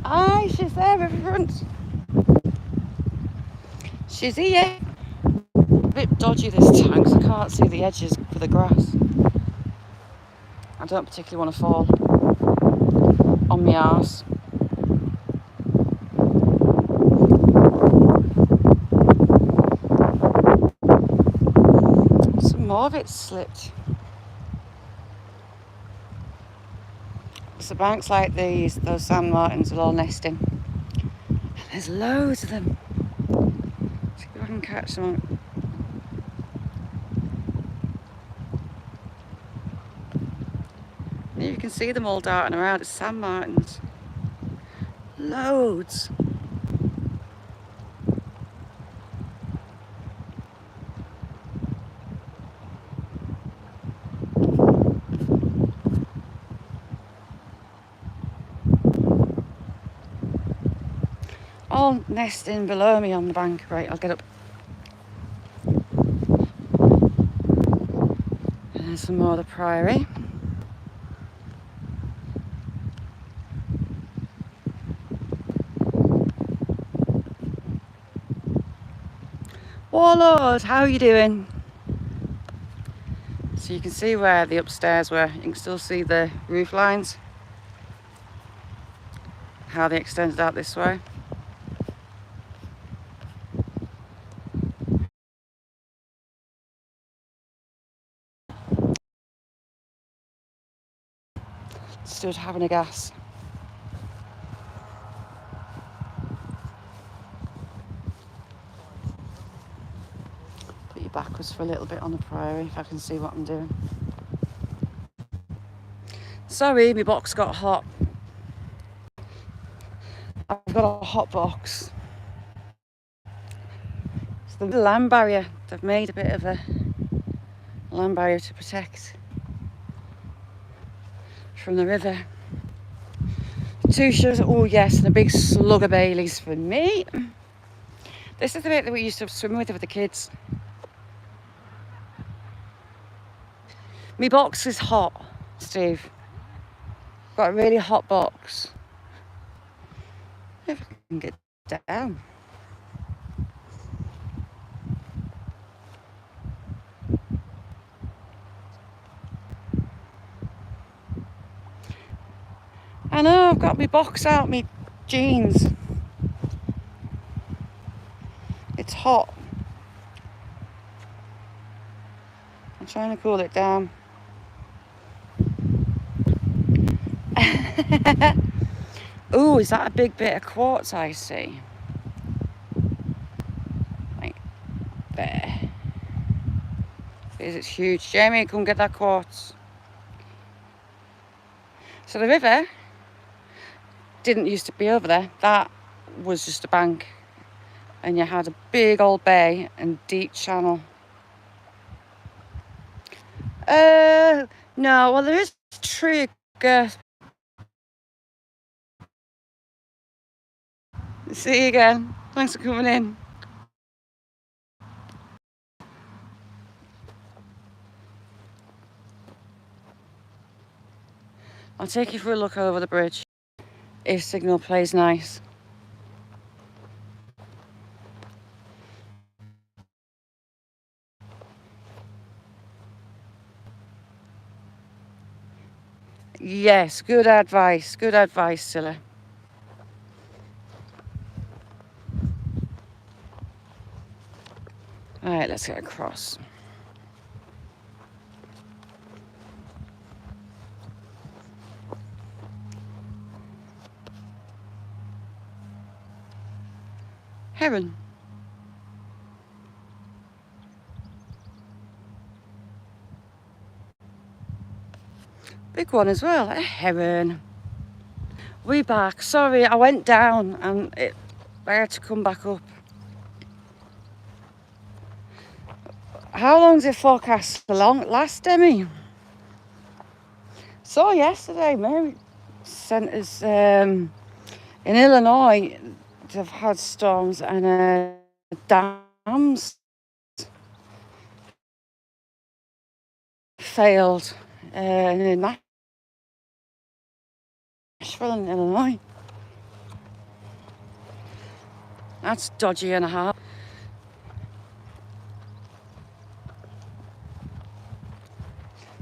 Aye, she's there in front. She's here. A bit dodgy this time because I can't see the edges for the grass. I don't particularly want to fall on my arse. Some more of it slipped. So banks like these, those sand martins are all nesting. And there's loads of them. See if I can catch some. You can see them all darting around. It's sand martins. Loads. All nesting below me on the bank. Right, I'll get up. And there's some more of the priory. Warlord, how are you doing? So you can see where the upstairs were. You can still see the roof lines. How they extended out this way. Stood having a gas. Put you backwards for a little bit on the priory if I can see what I'm doing. Sorry, my box got hot. I've got a hot box. It's the land barrier. They've made a bit of a land barrier to protect from the river. 2 shows, oh yes, and a big slug of Baileys for me. This is the bit that we used to swim with the kids. My box is hot, Steve. Got a really hot box. If I can get down. I know, I've got my box out, my jeans. It's hot. I'm trying to cool it down. Oh, is that a big bit of quartz I see? Like there. It's huge. Jamie, come get that quartz. So the river didn't used to be over there. That was just a bank. And you had a big old bay and deep channel. No, well there is a tree girth. See you again. Thanks for coming in. I'll take you for a look over the bridge if signal plays nice. Yes, good advice, Scylla. Alright, let's get across. Heron. Big one as well, a heron. We back. Sorry, I went down and I had to come back up. How long's it forecast for last, Demi? So yesterday, Mary sent us in Illinois. They've had storms and dams failed in Nashville in Illinois. That's dodgy and a half.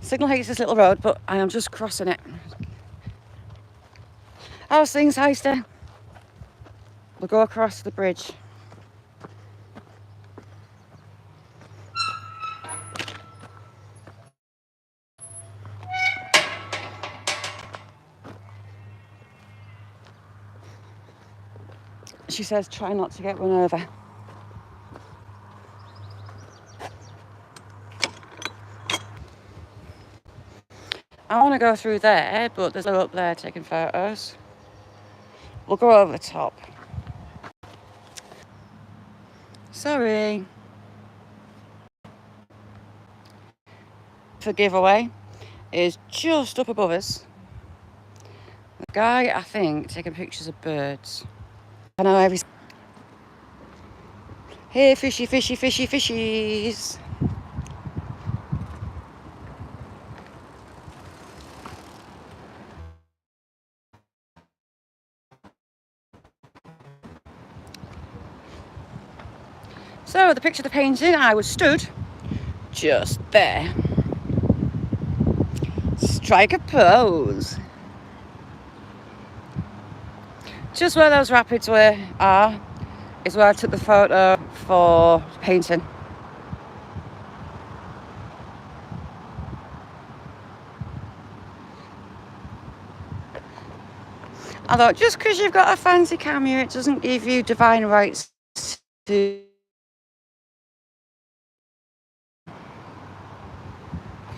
Signal hates this little road, but I am just crossing it. How's things, Heister? We'll go across the bridge. She says try not to get run over. I want to go through there, but there's no up there taking photos. We'll go over the top. Sorry. The giveaway is just up above us. The guy, I think, taking pictures of birds. I know every... Here, fishy, fishy, fishy, fishies. So, the picture of the painting, I was stood just there. Strike a pose. Just where those rapids are is where I took the photo for painting. I thought just because you've got a fancy camera, it doesn't give you divine rights to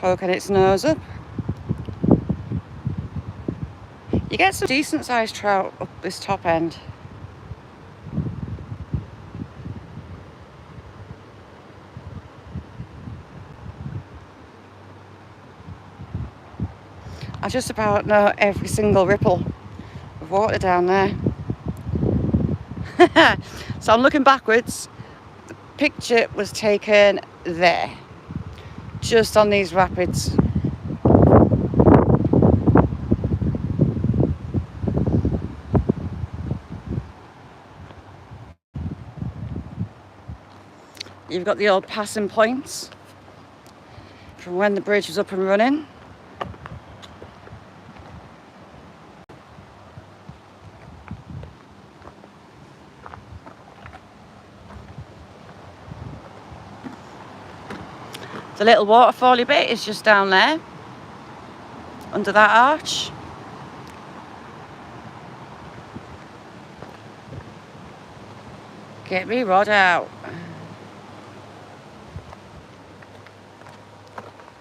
poking its nose up. You get some decent sized trout up this top end. I just about know every single ripple of water down there. So I'm looking backwards. The picture was taken there, just on these rapids. You've got the old passing points from when the bridge was up and running. The little waterfally bit is just down there, under that arch. Get me rod out.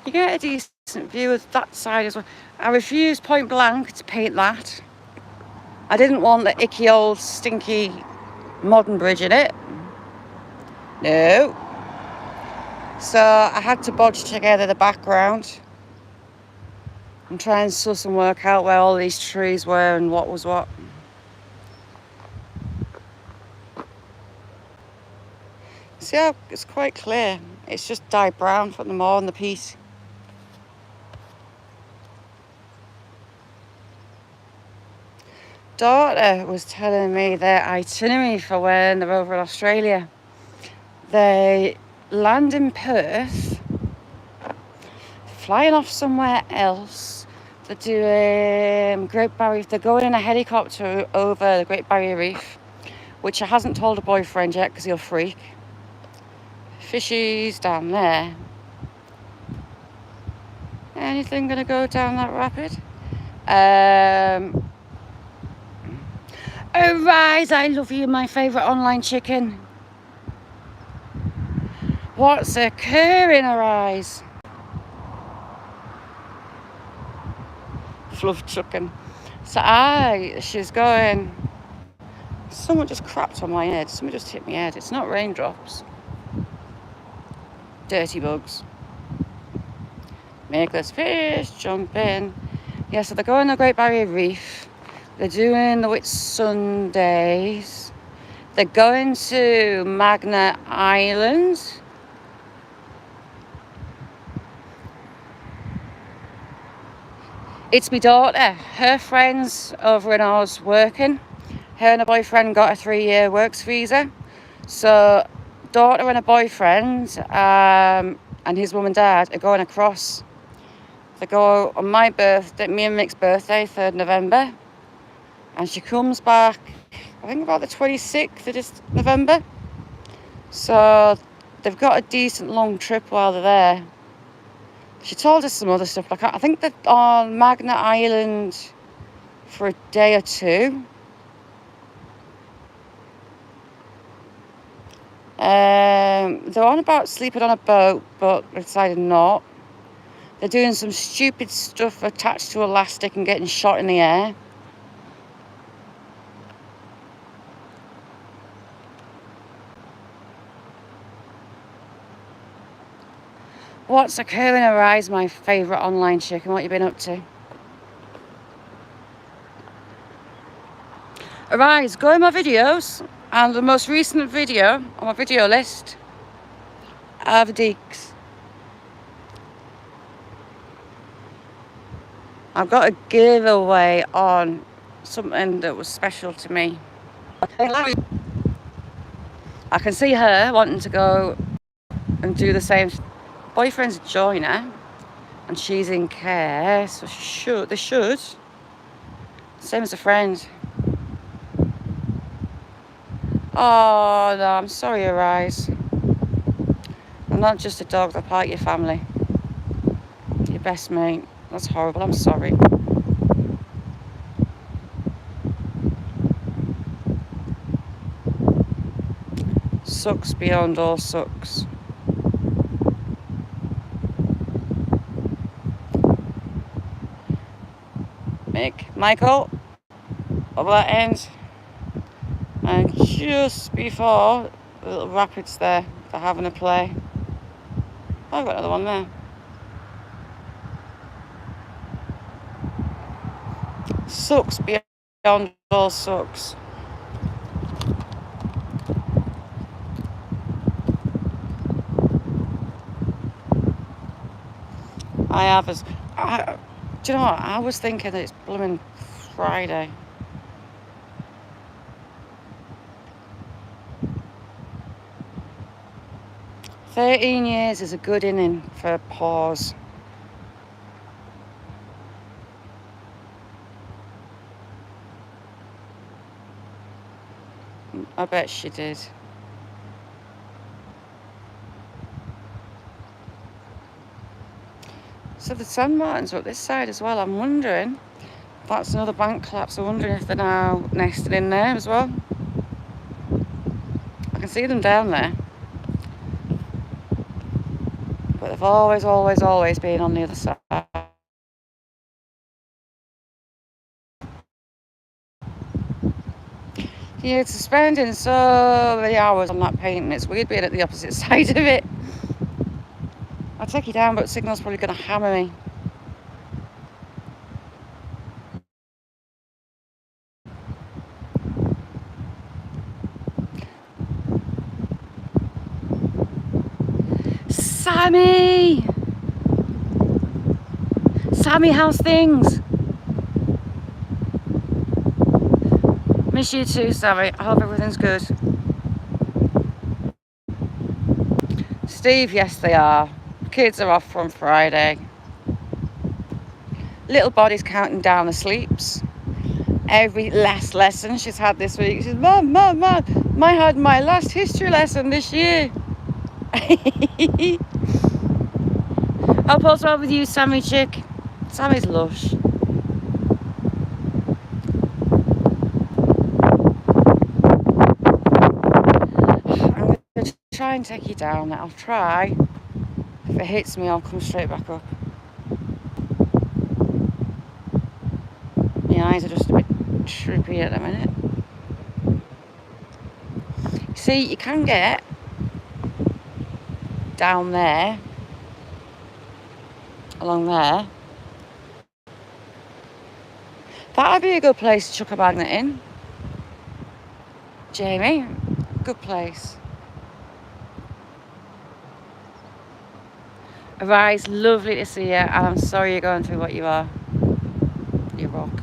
You get a decent view of that side as well. I refused point blank to paint that. I didn't want the icky old stinky modern bridge in it. No. So I had to bodge together the background and try and suss and work out where all these trees were and what was what. See how it's quite clear. It's just dyed brown from the moor and the peat. daughter was telling me their itinerary for when they're over in Australia. They land in Perth, flying off somewhere else. They're doing Great Barrier. They're going in a helicopter over the Great Barrier Reef, which I hasn't told a boyfriend yet because he'll freak. Fishies down there. Anything gonna go down that rapid? Arise, I love you, my favourite online chicken. What's occurring, Arise? Fluff chucking. So she's going, someone just crapped on my head. Someone just hit my head. It's not raindrops. Dirty bugs. Makeless fish, jump in. Yeah, so they're going to the Great Barrier Reef. They're doing the Whitsundays. They're going to Magna Island. It's my daughter. Her friend's over in Oz working. Her and her boyfriend got a 3-year works visa. So daughter and her boyfriend and his mum and dad are going across. They go on my birthday, me and Mick's birthday, 3rd November. And she comes back, I think about the 26th of November. So they've got a decent long trip while they're there. She told us some other stuff. Like I think they're on Magna Island for a day or two. They're on about sleeping on a boat, but they decided not. They're doing some stupid stuff attached to elastic and getting shot in the air. What's occurring, Arise, my favourite online chicken? What you been up to? Arise, go in my videos, and the most recent video on my video list are the Deeks. I've got a giveaway on something that was special to me. I can see her wanting to go and do the same. Boyfriend's a joiner and she's in care, so they should. Same as a friend. Oh no, I'm sorry, Arise. I'm not just a dog, they're part of your family. Your best mate. That's horrible, I'm sorry. Sucks beyond all sucks. Michael, over that end. And just before the little rapids there, they're having a play. Oh, I've got another one there. Sucks beyond all sucks. Do you know what? I was thinking that it's blooming Friday. $13 is a good inning for a pause. I bet she did. So the sand martins are up this side as well. I'm wondering, that's another bank collapse. I'm wondering if they're now nested in there as well. I can see them down there. But they've always been on the other side. You're spending so many hours on that painting. It's weird being at the opposite side of it. I'll take you down, but signal's probably going to hammer me. Sammy! Sammy, how's things? Miss you too, Sammy. I hope everything's good. Steve, yes they are. Kids are off from Friday. Little body's counting down the sleeps. Every last lesson she's had this week, she's, Mum, Mum, Mum, I had my last history lesson this year. Hope all's well with you, Sammy chick. Sammy's lush. I'm going to try and take you down. I'll try. If it hits me, I'll come straight back up. My eyes are just a bit trippy at the minute. See, you can get down there, along there. That'd be a good place to chuck a magnet in. Jamie, good place. Arise, lovely to see you, and I'm sorry you're going through what you are. You rock.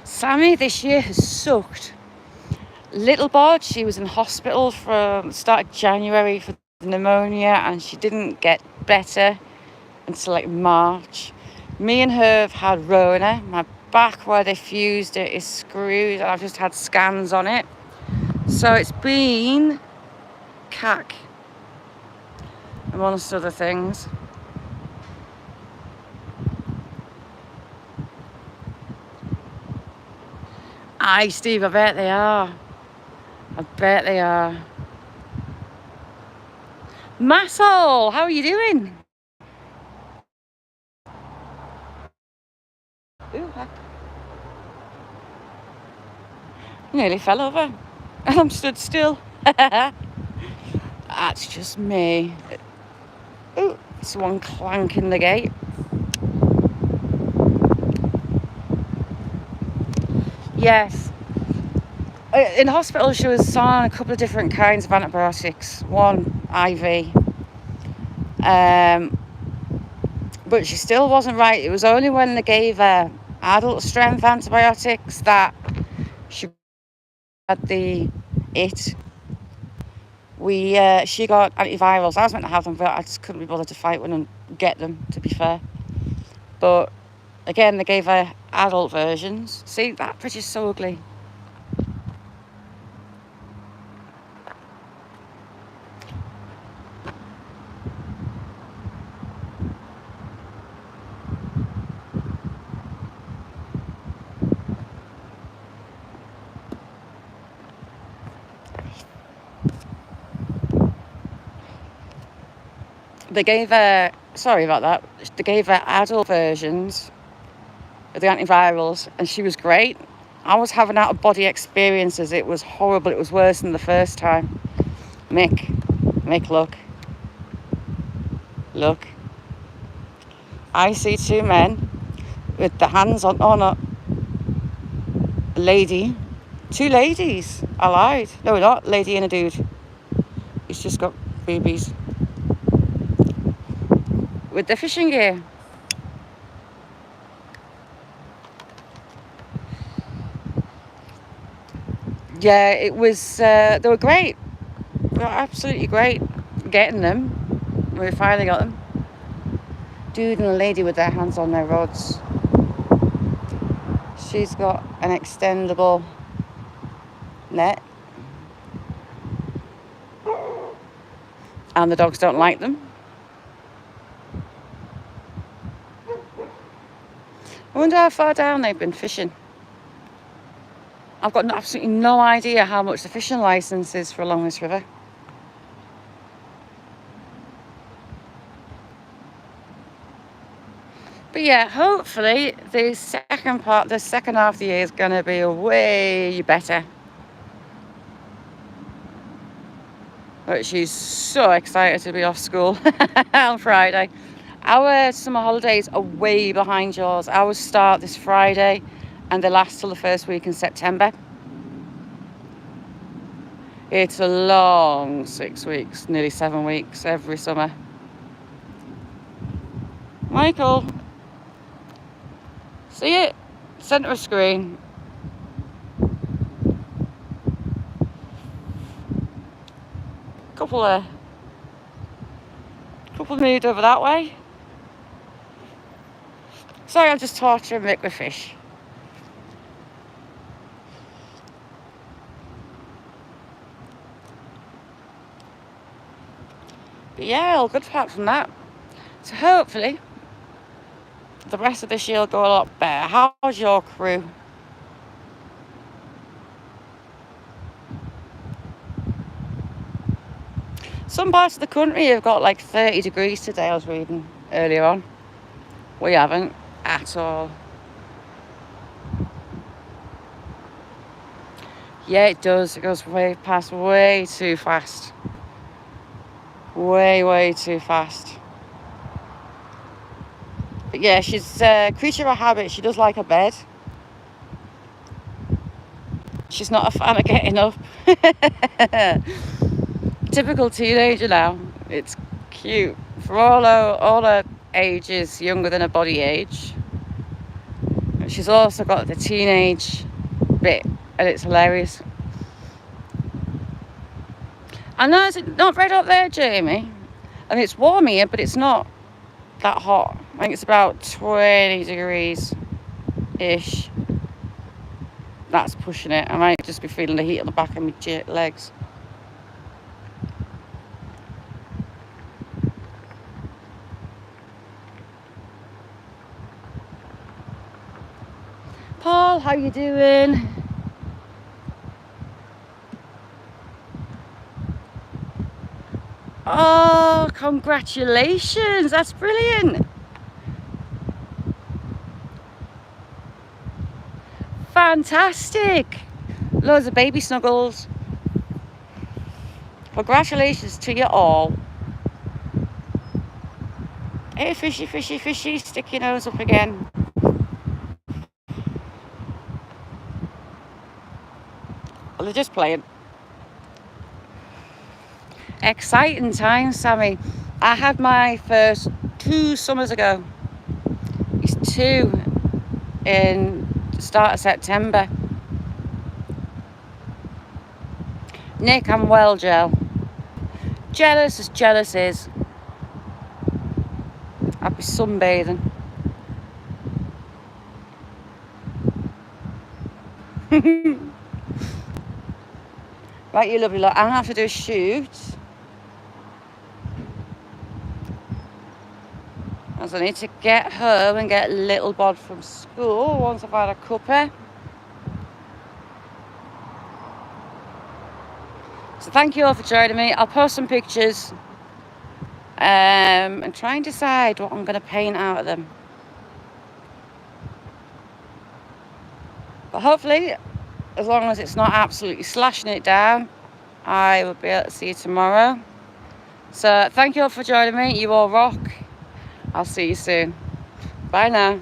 Sammy this year has sucked. Little bod, she was in hospital from the start of January for pneumonia, and she didn't get better until like March. Me and her have had Rona. My back where they fused it is screwed, and I've just had scans on it. So it's been cack, amongst other things. Aye, Steve, I bet they are. I bet they are. Massol, how are you doing? Ooh, heck. Nearly fell over. And I'm stood still. That's just me. Ooh, someone clanking the gate. Yes. In hospital, she was on a couple of different kinds of antibiotics. One IV. But she still wasn't right. It was only when they gave her adult strength antibiotics that she had the it. She got antivirals. I was meant to have them, but I just couldn't be bothered to fight one and get them, to be fair. But again, they gave her adult versions. See, that bridge is so ugly. They gave her, sorry about that, they gave her adult versions of the antivirals, and she was great. I was having out-of-body experiences. It was horrible. It was worse than the first time. Mick, look. I see two men with the hands on a lady. Two ladies. I lied. No, not lady and a dude. He's just got boobies. With the fishing gear. Yeah, it was, they were great. They were absolutely great getting them. We finally got them. Dude and a lady with their hands on their rods. She's got an extendable net. And the dogs don't like them. I wonder how far down they've been fishing. I've got absolutely no idea how much the fishing licence is for along this river. But yeah, hopefully the second half of the year is going to be way better. But she's so excited to be off school on Friday. Our summer holidays are way behind yours. Ours start this Friday and they last till the first week in September. It's a long 6 weeks, nearly 7 weeks every summer. Michael, see Centre of screen. Couple moved over that way. Sorry, I'm just torturing Mick with fish. But yeah, all good apart from that. So hopefully the rest of this year will go a lot better. How's your crew? Some parts of the country have got like 30 degrees today, I was reading earlier on. We haven't at all. Yeah, it does. It goes past way too fast. Way too fast. But yeah, she's a creature of habit. She does like her bed. She's not a fan of getting up. Typical teenager now. It's cute. For all her ages younger than her body age. She's also got the teenage bit, and it's hilarious. I know it's not red up there, Jamie. And it's warm here, but it's not that hot. I think it's about 20 degrees-ish. That's pushing it. I might just be feeling the heat on the back of my legs. Paul, how you doing? Oh, congratulations. That's brilliant. Fantastic. Loads of baby snuggles. Congratulations to you all. Hey, fishy, fishy, fishy. Stick your nose up again. Well, they're just playing. Exciting times, Sammy. I had my first 2 summers ago. He's 2 in the start of September. Nick, I'm well, Gel. Jealous as jealous is. I'll be sunbathing. Right, you lovely lot. I'm gonna have to do a shoot. As I need to get home and get little bod from school once I've had a cuppa. So thank you all for joining me. I'll post some pictures and try and decide what I'm going to paint out of them. But hopefully, as long as it's not absolutely slashing it down, I will be able to see you tomorrow. So thank you all for joining me. You all rock. I'll see you soon. Bye now.